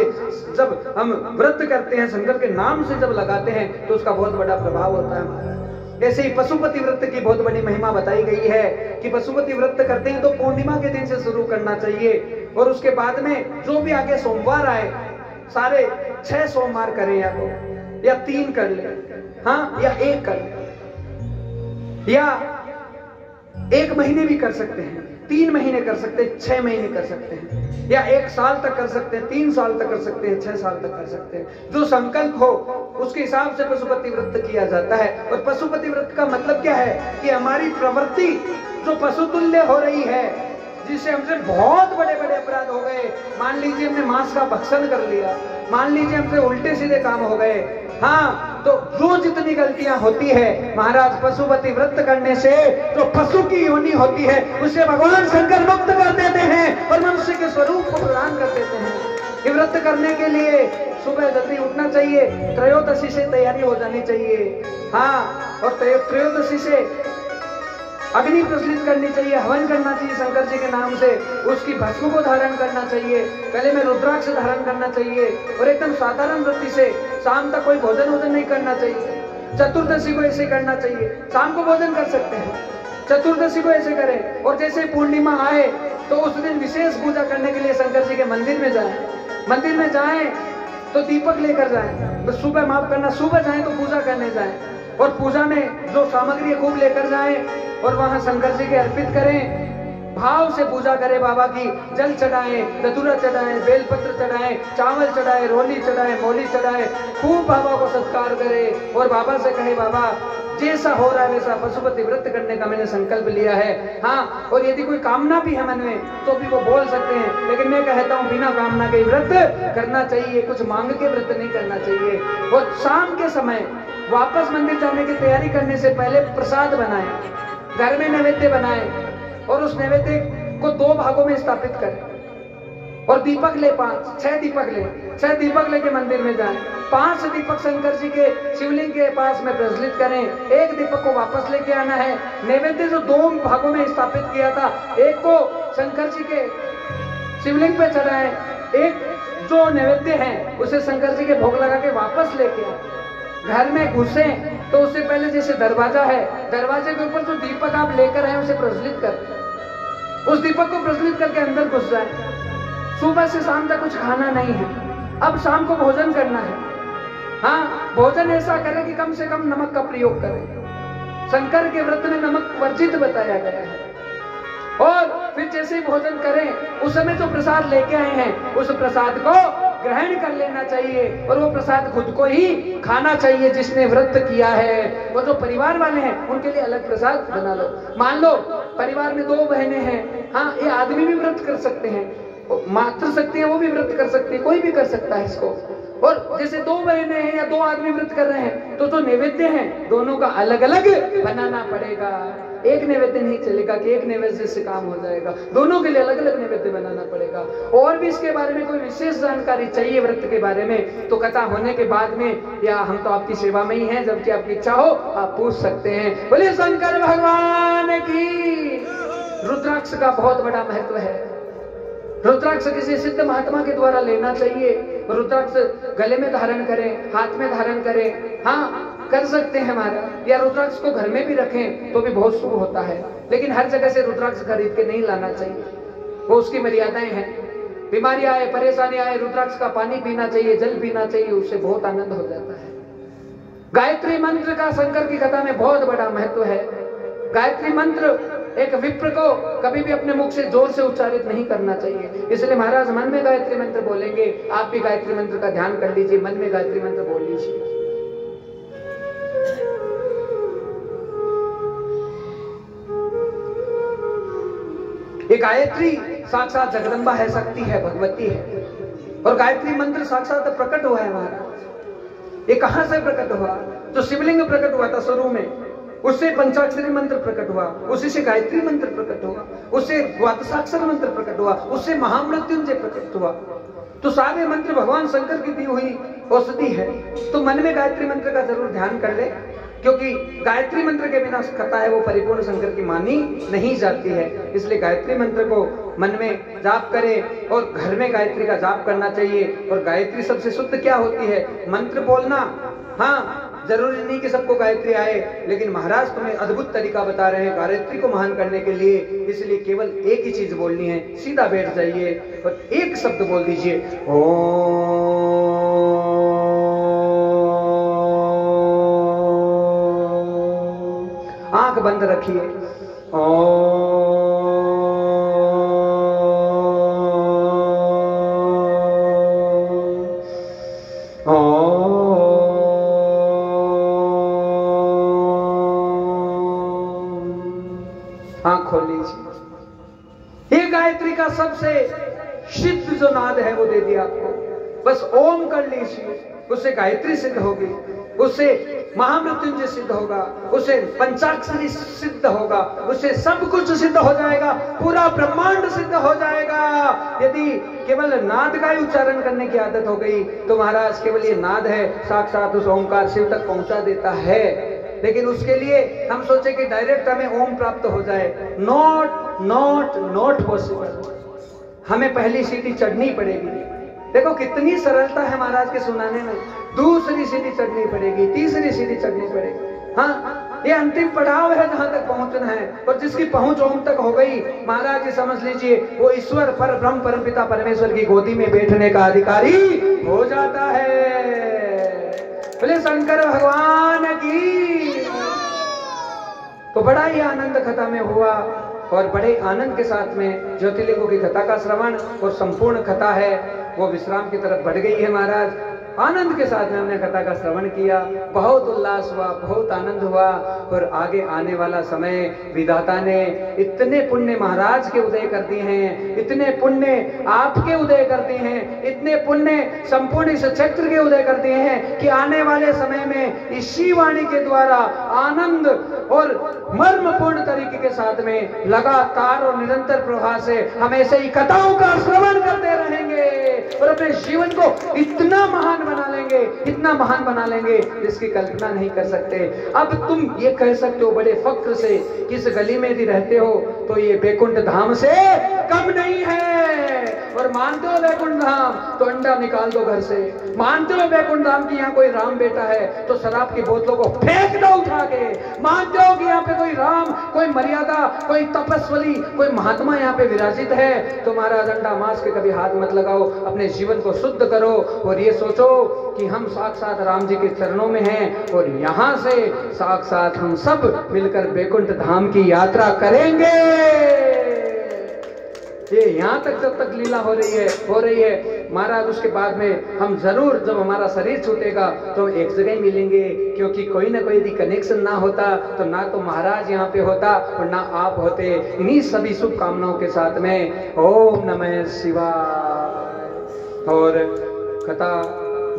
जब हम व्रत करते हैं, शंकर के नाम से जब लगाते हैं तो उसका बहुत बड़ा प्रभाव होता है हमारा। ऐसे ही पशुपति व्रत की बहुत बड़ी महिमा बताई गई है कि पशुपति व्रत करते हैं तो पूर्णिमा के दिन से शुरू करना चाहिए और उसके बाद में जो भी आगे सोमवार आए, सारे 6 सोमवार करें या 3 कर ले, हाँ, या 1 कर ले, या 1 महीने भी कर सकते हैं, 3 महीने कर सकते हैं, 6 महीने कर सकते हैं, या 1 साल तक कर सकते हैं, 3 साल तक कर सकते हैं, 6 साल तक कर सकते हैं। जो संकल्प हो उसके हिसाब से पशुपति व्रत किया जाता है। और पशुपति व्रत का मतलब क्या है कि हमारी प्रवृत्ति जो पशुतुल्य हो रही है, जिससे हमसे बहुत बड़े बड़े अपराध हो गए। मान लीजिए हमने मांस का भक्षण कर लिया, मान लीजिए हमसे उल्टे सीधे काम हो गए, हाँ, तो जो जितनी गलतियां होती है महाराज, पशुपति व्रत करने से जो पशु की योनि होती है उसे भगवान शंकर मुक्त कर देते हैं और मनुष्य के स्वरूप को प्रदान कर देते हैं। ये व्रत करने के लिए सुबह जल्दी उठना चाहिए, त्रयोदशी से तैयारी हो जानी चाहिए, हाँ, और त्रयोदशी से अग्नि प्रज्वलित करनी चाहिए, हवन करना चाहिए शंकर जी के नाम से, उसकी भस्म को धारण करना चाहिए, गले में रुद्राक्ष धारण करना चाहिए और एकदम साधारण वृत्ति से शाम तक कोई भोजन वोजन नहीं करना चाहिए। चतुर्दशी को ऐसे करना चाहिए, शाम को भोजन कर सकते हैं, चतुर्दशी को ऐसे करें। और जैसे पूर्णिमा आए तो उस दिन विशेष पूजा करने के लिए शंकर जी के मंदिर में जाएं। मंदिर में जाएं तो दीपक लेकर जाएं, तो सुबह माफ करना, सुबह जाएं तो पूजा करने जाएं और पूजा में जो सामग्री खूब लेकर जाएं और वहां शंकर जी के अर्पित करें, भाव से पूजा करें बाबा की। जल चढ़ाएं, धतूरा चढ़ाएं, बेलपत्र चढ़ाएं, चावल चढ़ाएं, रोली चढ़ाएं, मोली चढ़ाएं, खूब बाबा को सत्कार करें और बाबा से कहे बाबा जैसा हो रहा है वैसा पशुपति व्रत करने का मैंने संकल्प लिया है। हाँ, और यदि कोई कामना भी है मन में तो भी वो बोल सकते हैं, लेकिन मैं कहता हूँ बिना कामना के व्रत करना चाहिए, कुछ मांग के व्रत नहीं करना चाहिए। और शाम के समय वापस मंदिर जाने की तैयारी करने से पहले प्रसाद बनाएं, घर में नैवेद्य बनाएं और उस नैवेद्य को 2 भागों में स्थापित करें और दीपक ले 6 दीपक ले, 6 दीपक लेके मंदिर में जाएं। 5 दीपक शंकर जी के शिवलिंग के पास में प्रज्वलित करें, 1 दीपक को वापस लेके आना है। नैवेद्य जो 2 भागों में स्थापित किया था, एक को शंकर जी के शिवलिंग पे चढ़ाएं, एक जो नैवेद्य है उसे शंकर जी के भोग लगा के वापस लेके आए। घर में घुसे तो उससे पहले जैसे दरवाजा है, दरवाजे के ऊपर जो दीपक आप लेकर आए उसे प्रज्वलित कर, उस दीपक को प्रज्वलित करके अंदर घुस जाए। सुबह से शाम तक कुछ खाना नहीं है, अब शाम को भोजन करना है। हाँ, भोजन ऐसा करें कि कम से कम नमक का प्रयोग करें। शंकर के व्रत में नमक वर्जित बताया गया है। और फिर जैसे ही भोजन करें उस समय जो प्रसाद लेके आए हैं उस प्रसाद को ग्रहण कर लेना चाहिए और वो प्रसाद खुद को ही खाना चाहिए जिसने व्रत किया है। और जो परिवार वाले हैं उनके लिए अलग प्रसाद बना लो। मान लो परिवार में 2 बहनें हैं, हाँ, ये आदमी भी व्रत कर सकते हैं, मातृ शक्ति है वो भी व्रत कर सकती है, कोई भी कर सकता है इसको। और जैसे 2 बहनें हैं या 2 आदमी व्रत कर रहे हैं तो जो नैवेद्य हैं दोनों का अलग अलग बनाना पड़ेगा। एक नैवेद्य नहीं चलेगा कि एक नैवेद्य से काम हो जाएगा, दोनों के लिए अलग अलग नैवेद्य बनाना पड़ेगा। और भी इसके बारे में कोई विशेष जानकारी चाहिए व्रत के बारे में तो कथा होने के बाद में, या हम तो आपकी सेवा में ही हैं, जबकि आपकी इच्छा हो आप पूछ सकते हैं। बोले शंकर भगवान की। रुद्राक्ष का बहुत बड़ा महत्व है। रुद्राक्ष किसी सिद्ध महात्मा के द्वारा लेना चाहिए। रुद्राक्ष गले में धारण करें, हाथ में धारण करें, हाँ कर सकते हैं महाराज, या रुद्राक्ष को घर में भी रखें तो भी बहुत शुभ होता है। लेकिन हर जगह से रुद्राक्ष खरीद के नहीं लाना चाहिए, वो उसकी मर्यादाएं हैं। बीमारी आए, परेशानी आए, रुद्राक्ष का पानी पीना चाहिए, जल पीना चाहिए, उससे बहुत आनंद हो जाता है। गायत्री मंत्र का शंकर की कथा में बहुत बड़ा महत्व है। गायत्री मंत्र एक विप्र को कभी भी अपने मुख से जोर से उच्चारित नहीं करना चाहिए, इसलिए महाराज मन में गायत्री मंत्र बोलेंगे। आप भी गायत्री मंत्र का ध्यान कर लीजिए, मन में गायत्री मंत्र बोल लीजिए। ये गायत्री साक्षात जगदम्बा है, शक्ति है, भगवती है। और गायत्री मंत्र साक्षात प्रकट हुआ है महाराज। ये कहां से प्रकट हुआ? तो शिवलिंग प्रकट हुआ था शुरू में, उससे पंचाक्षरी मंत्र प्रकट हुआ, उसी से गायत्री मंत्र प्रकट हुआ, उससे द्वादशाक्षर मंत्र प्रकट हुआ, उससे महामृत्युंजय प्रकट हुआ। तो सारे मंत्र भगवान शंकर की दी हुई औषधि है। तो मन में गायत्री मंत्र का जरूर ध्यान कर ले, क्योंकि गायत्री मंत्र के बिना कथा है वो परिपूर्ण शंकर की मानी नहीं जाती है। इसलिए गायत्री मंत्र को मन में जाप करें और घर में गायत्री का जाप करना चाहिए। और गायत्री सबसे शुद्ध क्या होती है? मंत्र बोलना। हाँ, जरूरी नहीं कि सबको गायत्री आए, लेकिन महाराज तुम्हें अद्भुत तरीका बता रहे हैं गायत्री को महान करने के लिए। इसलिए केवल एक ही चीज बोलनी है, सीधा बैठ जाइए और एक शब्द बोल दीजिए, ओम। आंख बंद रखिए, ओम। आंख खोल लीजिए। ये गायत्री का सबसे सिद्ध जो नाद है वो दे दिया आपको। बस ओम कर लीजिए, उससे गायत्री सिद्ध होगी, उससे महामृत्युंजय सिद्ध होगा, उससे पंचाक्षरी सिद्ध होगा, उससे सब कुछ सिद्ध हो जाएगा, पूरा ब्रह्मांड सिद्ध हो जाएगा। यदि केवल नाद का ही उच्चारण करने की आदत हो गई तो महाराज केवल ये नाद है साक्षात उस ओंकार शिव तक पहुंचा देता है। लेकिन उसके लिए हम सोचे कि डायरेक्ट हमें ओम प्राप्त हो जाए। Not not not possible. हमें पहली सीढ़ी चढ़नी पड़ेगी। देखो कितनी सरलता है महाराज के सुनाने में। दूसरी सीढ़ी चढ़नी पड़ेगी, तीसरी सीढ़ी चढ़नी पड़ेगी। हाँ, ये अंतिम पड़ाव है जहां तक पहुंचना है। और जिसकी पहुंच ओम तक हो गई, महाराज जी समझ लीजिए वो ईश्वर पर ब्रह्म परमपिता परमेश्वर की गोदी में बैठने का अधिकारी हो जाता है। बोले शंकर भगवान की। तो बड़ा ही आनंद कथा में हुआ और बड़े आनंद के साथ में ज्योतिर्लिंगों की कथा का श्रवण और संपूर्ण कथा है वो विश्राम की तरफ बढ़ गई है। महाराज आनंद के साथ में हमने कथा का श्रवण किया, बहुत उल्लास हुआ, बहुत आनंद हुआ। और आगे आने वाला समय विधाता ने इतने पुण्य महाराज के उदय कर दिए हैं, इतने पुण्य आपके उदय कर दिए हैं, इतने पुण्य संपूर्ण इस क्षेत्र के उदय कर दिए हैं कि आने वाले समय में इस शिवाणी के द्वारा आनंद और मर्मपूर्ण तरीके के साथ में लगातार और निरंतर प्रवाह से हम ऐसे ही कथाओं का श्रवण करते रहेंगे और अपने जीवन को इतना महान बना लेंगे, इतना महान बना लेंगे जिसकी कल्पना नहीं कर सकते। अब तुम ये कह सकते हो बड़े फक्र से कि इस गली में यदि रहते हो तो ये बैकुंठ धाम से कम नहीं है। और मानते हो बैकुंठ धाम तो अंडा निकाल दो घर से। मानते हो बैकुंठ धाम की यहाँ कोई राम बेटा है तो शराब की बोतलों को फेंक दो उठा के। मानते हो कि यहाँ पे कोई राम, कोई मर्यादा, कोई तपस्वी, कोई महात्मा यहाँ पे विराजित है तो महाराज अंडा मांस के कभी हाथ मत लगाओ, अपने जीवन को शुद्ध करो और ये सोचो कि हम साक्षात राम जी के चरणों में हैं और यहाँ से साक्षात हम सब मिलकर बैकुंठ धाम की यात्रा करेंगे। ये यहाँ तक जब तक लीला हो रही है महाराज, उसके बाद में हम जरूर जब हमारा शरीर छूटेगा तो हम एक जगह ही मिलेंगे, क्योंकि कोई ना कोई यदि कनेक्शन ना होता तो ना तो महाराज यहाँ पे होता और ना आप होते। इन्हीं सभी शुभकामनाओं के साथ में ओम नमः शिवाय। और कथा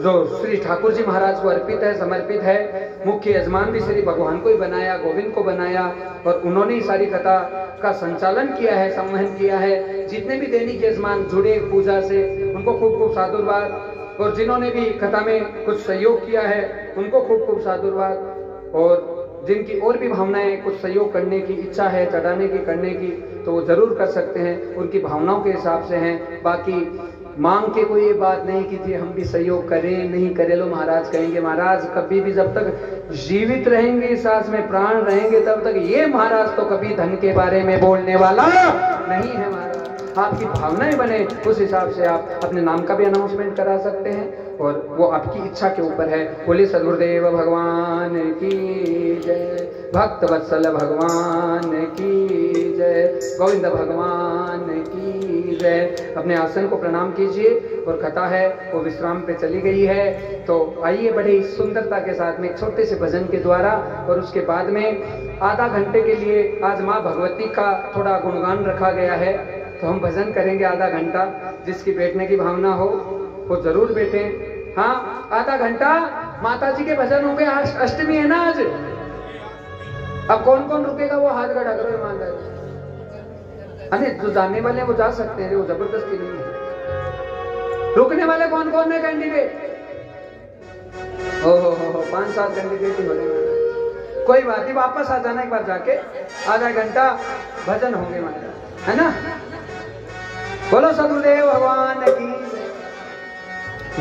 जो श्री ठाकुर जी महाराज को अर्पित है, समर्पित है। मुख्य यजमान भी श्री भगवान को ही बनाया, गोविंद को बनाया और उन्होंने ही सारी कथा का संचालन किया है, संवहन किया है। जितने भी दैनिक यजमान जुड़े पूजा से उनको खूब खूब साधुवाद, और जिन्होंने भी कथा में कुछ सहयोग किया है उनको खूब खूब साधुवाद। और जिनकी और भी भावनाएं कुछ सहयोग करने की इच्छा है, चढ़ाने की, करने की, तो वो जरूर कर सकते हैं, उनकी भावनाओं के हिसाब से हैं। बाकी मांग के कोई ये बात नहीं कि जी हम भी सहयोग करें, नहीं करें। लो महाराज कहेंगे, महाराज कभी भी जब तक जीवित रहेंगे, सांस में प्राण रहेंगे, तब तक ये महाराज तो कभी धन के बारे में बोलने वाला नहीं है। महाराज आपकी भावनाएं बने उस हिसाब से आप अपने नाम का भी अनाउंसमेंट करा सकते हैं और वो आपकी इच्छा के ऊपर है। बोले सद्गुरुदेव भगवान की जय, भक्त वत्सल भगवान की जय, गोविंद भगवान की जय। अपने आसन को प्रणाम कीजिए और कथा है वो विश्राम पे चली गई है। तो आइए बड़े ही सुंदरता के साथ में एक छोटे से भजन के द्वारा और उसके बाद में आधा घंटे के लिए आज माँ भगवती का थोड़ा गुणगान रखा गया है, तो हम भजन करेंगे आधा घंटा। जिसकी बैठने की भावना हो वो जरूर बैठे। हाँ, आधा घंटा माता जी के भजन होंगे। आज अष्टमी है ना आज। अब कौन कौन रुकेगा वो हाथ खड़ा करो ईमानदारी। अरे जो जाने वाले वो जा सकते हैं, वो जबरदस्ती नहीं है। रुकने वाले कौन कौन है कैंडिडेट? हो 5-7 कैंडिडेट ही हो रहे। कोई बात नहीं, वापस आ जाना एक बार जाके। आधा घंटा भजन होंगे महाराज, है ना। बोलो सद्गुरुदेव भगवान की।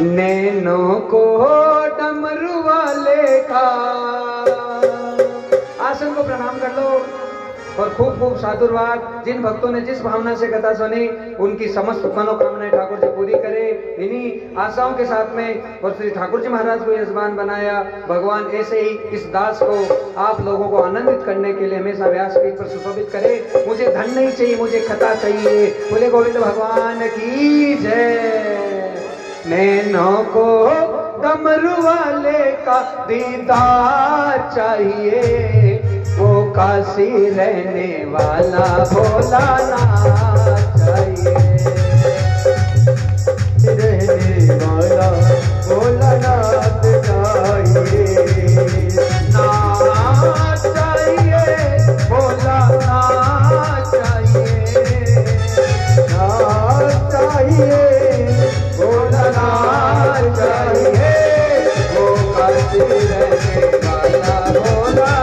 नैनों को डमरू वाले का। आसन को प्रणाम कर लो और खूब खूब साधुवाद। जिन भक्तों ने जिस भावना से कथा सुनी उनकी समस्त मनोकामनाएं ठाकुर जी पूरी करे, इन्हीं आशाओं के साथ में। और श्री ठाकुर जी महाराज को यजमान बनाया भगवान, ऐसे ही इस दास को आप लोगों को आनंदित करने के लिए हमेशा व्यासपीठ पर सुशोभित करे। मुझे धन नहीं चाहिए, मुझे कथा चाहिए। बोले गोविंद भगवान की जय। नैनों को डमरू वाले का दीदार चाहिए, वो काशी रहने वाला भोलानाथ चाहिए। रहने वाला भोलानाथ चाहिए, नाथ चाहिए, भोलानाथ चाहिए, नाथ चाहिए, भोलानाथ चाहिए, वो काशी रहने वाला भोला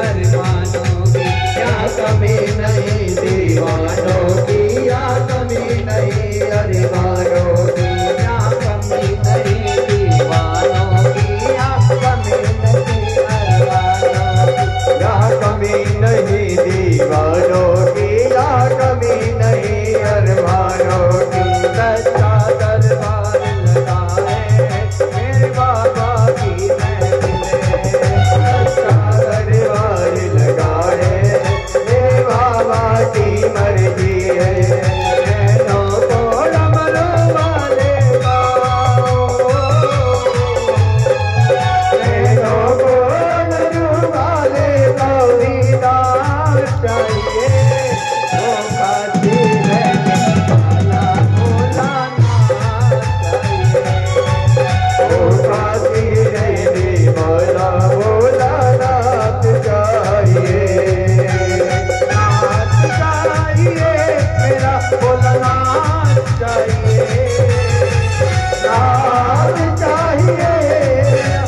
अरमानों की क्या कमी नहीं दीवानों की, क्या कमी नहीं अरमानों की, क्या कमी नहीं दीवानों की, क्या कमी नहीं अरमानों की, क्या कमी नहीं दीवानों की, क्या कमी नहीं अरमानों की। सच्चा दरबार लगाए मेरे बाबा की महफिलें, सच्चा दरबार लगाए मेरे बाबा की मर्जी है। नैनों को डमरू वाले गाओ, नैनों को डमरू वाले गाओ, दीदार चाहिए वो काशी रहने वाला भोलाना चाहिए, वो काशी रहने वाला भोलानाथ चाहिए, नाथ चाहिए मेरा भोलानाथ चाहिए, नाथ चाहिए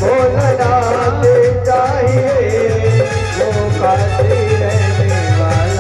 भोलानाथ चाहिए, वो काशी रहने वाला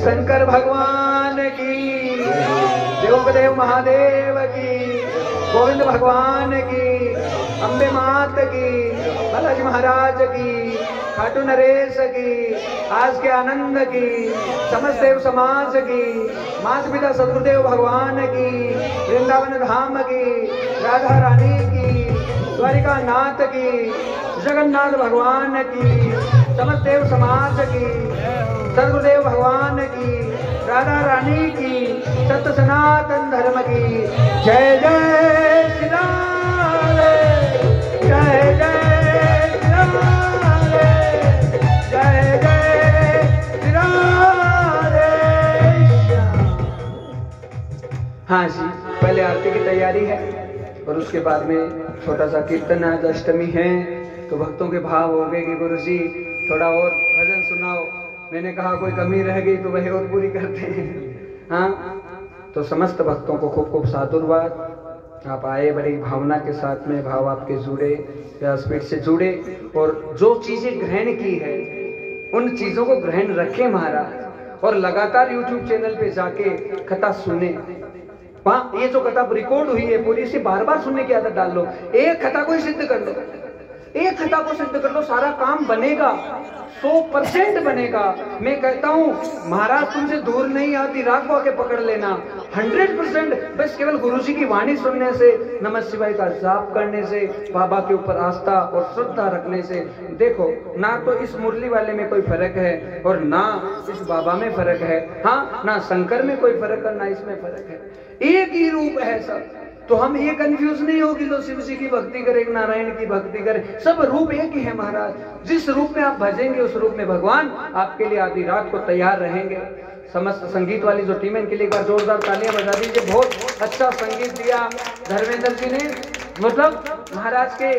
शंकर भगवान की, देवदेव महादेव की, गोविंद भगवान की, अम्बे मात की, बालाजी महाराज की, खाटू नरेश की, आज के आनंद की, समस्त देव समाज की, माता पिता सदगुरुदेव भगवान की, वृंदावन धाम की, राधा रानी की, द्वारिका नाथ की, जगन्नाथ भगवान की, समस्त देव समाज की, सदगुरुदेव भगवान की, राधा रानी की, सत्य सनातन धर्म की। जय जय श्री राम, जय जय श्री राम, जय जय श्री राधे श्याम। हाँ जी, पहले आरती की तैयारी है और उसके बाद में छोटा सा कीर्तन। आज अष्टमी है तो भक्तों के भाव हो गए कि गुरु जी थोड़ा और भजन सुनाओ। मैंने कहा कोई कमी रह गई तो वही और पूरी करते हैं। हाँ, तो समस्त भक्तों को खूब खूब साधुवाद। आप आए बड़ी भावना के साथ में, भाव आपके जुड़े, व्यासपीठ से जुड़े और जो चीजें ग्रहण की है उन चीजों को ग्रहण रखें महाराज, और लगातार YouTube चैनल पे जाके कथा सुने। वहां ये जो कथा रिकॉर्ड हुई है पूरी, इसे बार बार सुनने की आदत डाल लो। एक कथा को ही सिद्ध कर लो, एक कथा को सिद्ध कर लो, सारा काम बनेगा, 100% बनेगा। मैं कहता हूँ महाराज तुमसे दूर नहीं आती, रात को आके पकड़ लेना 100%। बस केवल गुरु जी की वाणी सुनने से, नमः शिवाय का जाप करने से, बाबा के ऊपर आस्था और श्रद्धा रखने से। देखो ना तो इस मुरली वाले में कोई फर्क है और ना इस बाबा में फर्क है, हाँ ना शंकर में कोई फर्क है ना इसमें फर्क है, एक ही रूप है सब। तो हम ये कंफ्यूज नहीं होगी तो शिव जी की भक्ति करें, नारायण की भक्ति करें, सब रूप एक ही है महाराज। जिस रूप में आप भजेंगे उस रूप में भगवान आपके लिए आधी रात को तैयार रहेंगे। समस्त संगीत वाली जो टीम है इनके लिए एक बार जोरदार तालियां बजा दीजिए। बहुत अच्छा संगीत दिया धर्मेंद्र जी ने, मतलब महाराज के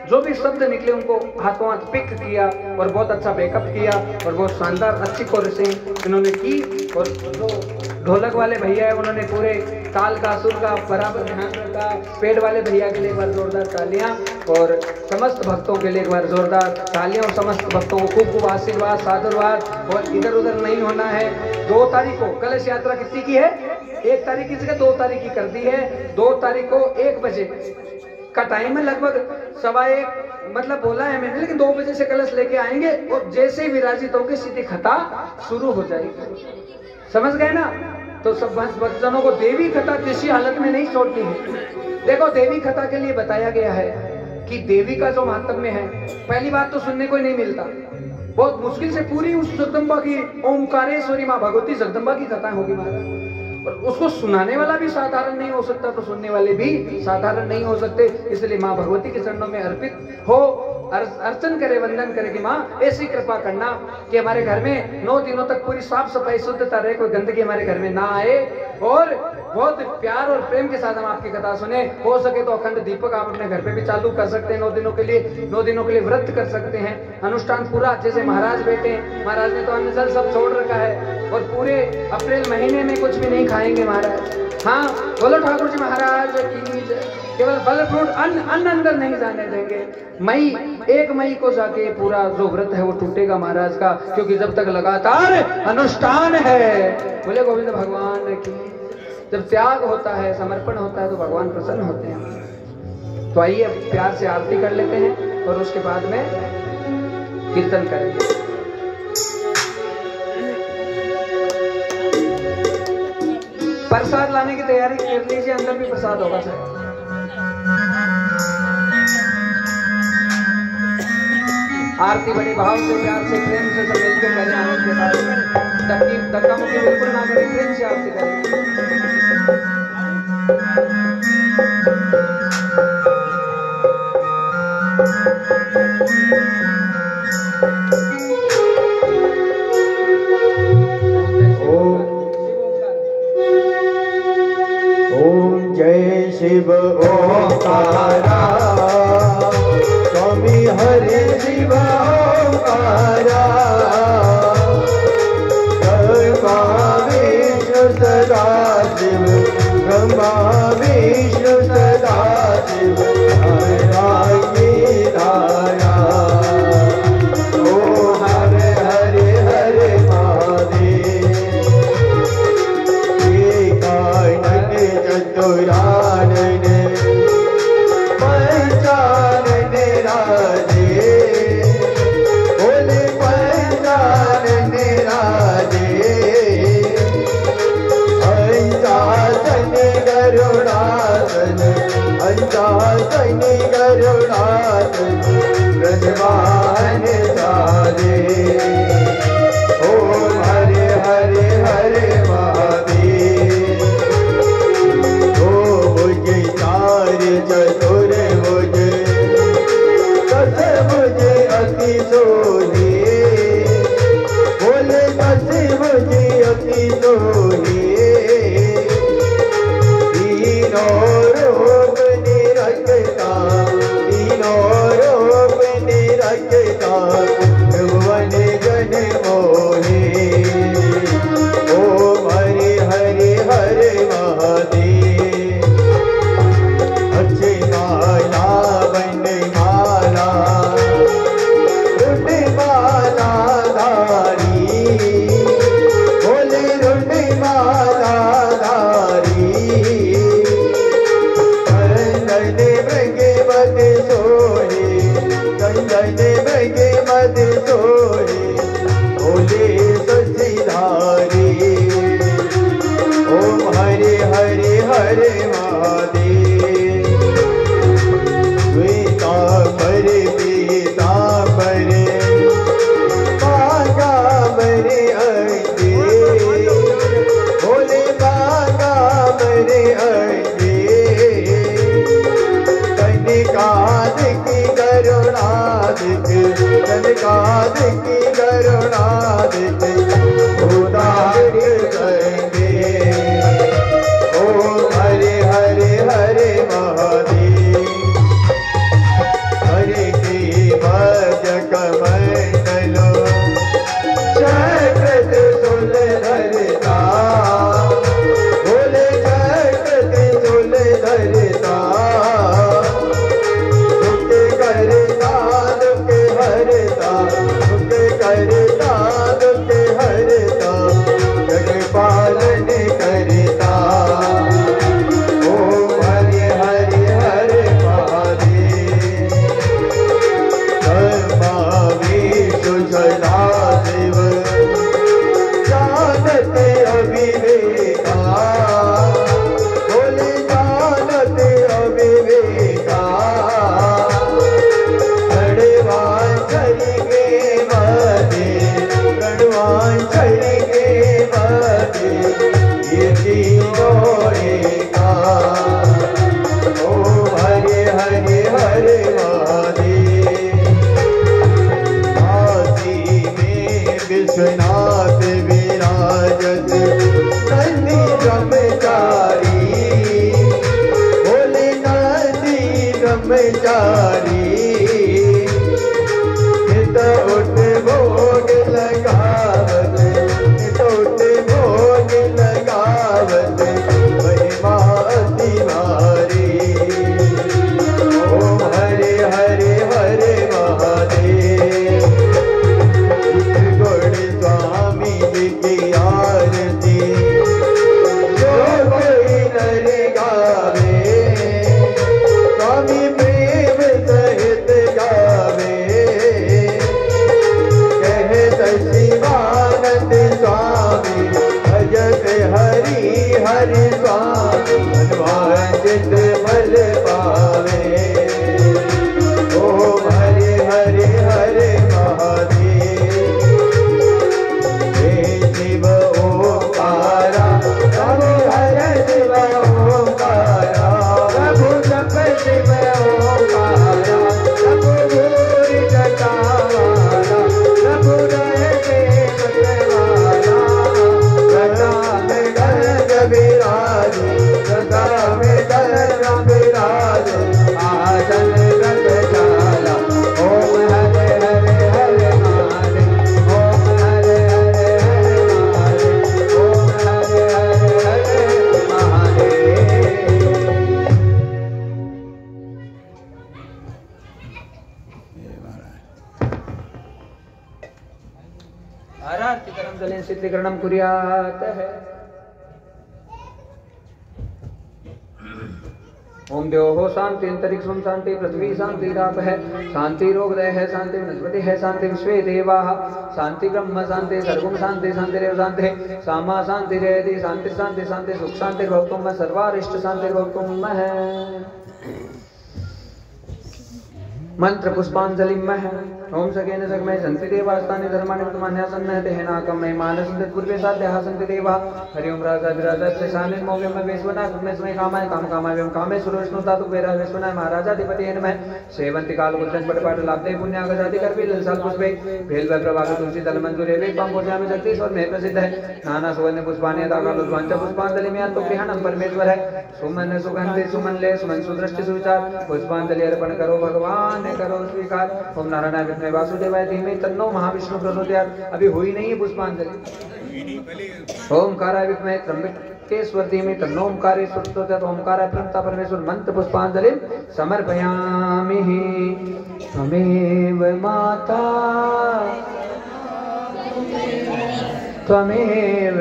जो भी शब्द निकले उनको हाथों हाथ पिक किया और बहुत अच्छा बैकअप किया और बहुत शानदार अच्छी कोरिसिंग इन्होंने की। और जो ढोलक वाले भैया है उन्होंने पूरे ताल का सुर का बराबर ध्यान रखा। पेड़ वाले भैया के लिए एक बार जोरदार तालियां और समस्त भक्तों के लिए एक बार जोरदार तालियां और समस्त भक्तों को खूब खूब आशीर्वाद साधुवाद। और इधर उधर नहीं होना है। 2 तारीख को कलश यात्रा कितनी की है? 1 तारीख की जगह 2 तारीख की कर दी है। 2 तारीख को 1 बजे का टाइम है, लगभग 1:15 मतलब बोला है मैंने, लेकिन 2 बजे से कलश लेके आएंगे और जैसे ही विराजित होंगे सीधी कथा शुरू हो जाएगी। समझ गए ना? तो सब भक्तजनों को देवी कथा किसी हालत में नहीं छोड़नी है। देखो देवी कथा के लिए बताया गया है कि देवी का जो महात्म्य है, पहली बात तो सुनने को ही नहीं मिलता, बहुत मुश्किल से पूरी उस जगदम्बा की ओमकारेश्वरी माँ भगवती जगदम्बा की कथा होगी महाराज। और उसको सुनाने वाला भी साधारण नहीं हो सकता तो सुनने वाले भी साधारण नहीं हो सकते। इसलिए माँ भगवती के चरणों में अर्पित हो, अर्चन करे, वंदन करे कि माँ ऐसी कृपा करना कि हमारे घर में 9 दिनों तक पूरी साफ सफाई शुद्धता रहे, कोई गंदगी हमारे घर में ना आए और बहुत प्यार और प्रेम के साथ हम आपकी कथा सुने। हो सके तो अखंड दीपक आप अपने घर पे भी चालू कर सकते हैं। 9 दिनों के लिए 9 दिनों के लिए व्रत कर सकते हैं। अनुष्ठान पूरा जैसे महाराज बैठे हैं, महाराज ने तो अन्न जल सब छोड़ रखा है और पूरे अप्रैल महीने में कुछ भी नहीं खाएंगे महाराज। हाँ बोलो ठाकुर जी महाराज की जय। केवल फल फ्रूट अन्न अंदर नहीं जाने देंगे। 1 मई को जाके पूरा जो व्रत है वो टूटेगा महाराज का, क्योंकि जब तक लगातार अनुष्ठान है। बोले गोविंद भगवान की। जब त्याग होता है, समर्पण होता है तो भगवान प्रसन्न होते हैं। तो आइए प्यार से आरती कर लेते हैं और उसके बाद में कीर्तन करेंगे। प्रसाद लाने की तैयारी कर लीजिए, अंदर भी प्रसाद होगा सर। आरती बड़ी भाव से, प्यार से, प्रेम से सब मिलकर करें, आनंद के साथ। धक्का मुक्की बिल्कुल ना करें, प्रेम से आरती करें। ओम जय शिव ओंकारा, स्वामी हरि शिव ओंकारा, ब्रह्मा विष्णु सदा शिव, ब्रह्मा विष्णु सदा शिव, धारा ओ हरे हरे हरे महादेव। त्रिभुवन जन मोहे। ओम हरि हरि हरे महादेव। अच्छी माला बन माला रुंड माला धारी, बोले रुंड माला धारी। कंगन भगे मत सोहे, कंगन भगे मत सोहे, बोले शशिधारी। ओम हरे हरे हरे महादेव। श्वेतांबर पीतांबर बागांबर अंगे, बोले बागांबर अंगे। कनिकादिक करुणादिक, कनिकादिक करुणादिक उदार गंगे। ओम हरे हरे हरे महादेव। हरे के भज कमंडलो चक्रत सुल धरता, बोले चक्रत सुल धरता। दुख करता दुख हरता, दुख करता दुख हरता, जग पालन करता। ओम हरे हरे हरे महादेव। ब्रह्मा विष्णु सदाशिव जानत अविवेका, बोले जानत अविवेका। प्रणवान चरिगे मदे, प्रणवान चरिगे मदे, ये तीनों एका। ओम हरे हरे हरे महादेव। काशी में विश्वनाथ विराजत नंदी ब्रह्मचारी, बोले नंदी ब्रह्मचारी। नित उठ भोग लगावत, नित उठ भोग लगावत, महिमा अति भारी। ओम हरे हरे हरे महादेव। गुण स्वामी जी की आरती जो कोई नर गावे, स्वामी प्रेम सहित गावे। कहत शिवानंद स्वामी भजत हरि हरि स्वामी, मनवांछित फल पावे। ओम हरे हरे हरे महादेव। हे शिव ओंकारा, प्रभु हर शिव ओंकारा, प्रभु जप शिव ओंकारा। प्रभु भूरि जटावाला, प्रभु रहते मतवाला। सदा में गर्ग विराजे, सदा में गर्ग विराजे, आसन रख जाला। ओम हरे हरे हरे महादेव। ओम हरे हरे हरे महादेव। ओम हरे हरे हरे महादेव। आरार्तिकरणं जलेन शीतलीकरणं कुर्यात् है। ओम द्योः शांति अंतरिक्षं शांति पृथ्वी शांति राप है शांति रोगदय है शांति वनस्पति है शांति विश्वे देवाः शांति ब्रह्म शांति सर्वं शांति शांतिरेव शांति सामा शांति रेति शांति शांति शांति सुख शांति भक्तुम सर्वारिष्ट शांति भक्तुम है। मंत्र पुष्पांजलि ओम सकेन सगमय सन्ति देवास्तानि धर्माणि वर्तमान्यासन्न तेहनाकं मे मानसं पूर्वे साध्याः सन्ति देवा। हरि ओम राजा विराजस्य शानिन् मोगं मे विश्वनाथ कुम्मेस्मै कामाय काम कामाय कामे सुरेष्णु तातु वेरा विश्वनाथ महाराजाधिपतिये नमः। सेवन्ति काल गुप्तन पटपाट लाभदे पुण्यागजाति करपि ललसाल पुष्पे भेल प्रभाग तुलसी दल मंजूरे वे पाम पूजा में जगदीश्वर में प्रसिद्ध है। नाना सुवर्ण पुष्पानि दाकाल उद्वांच पुष्पांजलि में तो गृहणं परमेश्वर है। सुमन सुगंधि सुमन ले सुमन सुदृष्टि सुविचार पुष्पांजलि अर्पण करो भगवान करो स्वीकार। ओम नारायण विद्महे वासुदेवाय धीमहि तन्नो महाविष्णु प्रचोदयात्। अभी हुई नहीं है पुष्पांजलि। ओमकाराय विद्महे त्र्यंबकेश्वर धीमहि तन्नो ओमकारेश्वर प्रचोदयात्। ओमकाराय परमता परमेश्वर मंत्र पुष्पांजलि समर्पयामि। त्वमेव माता त्वमेव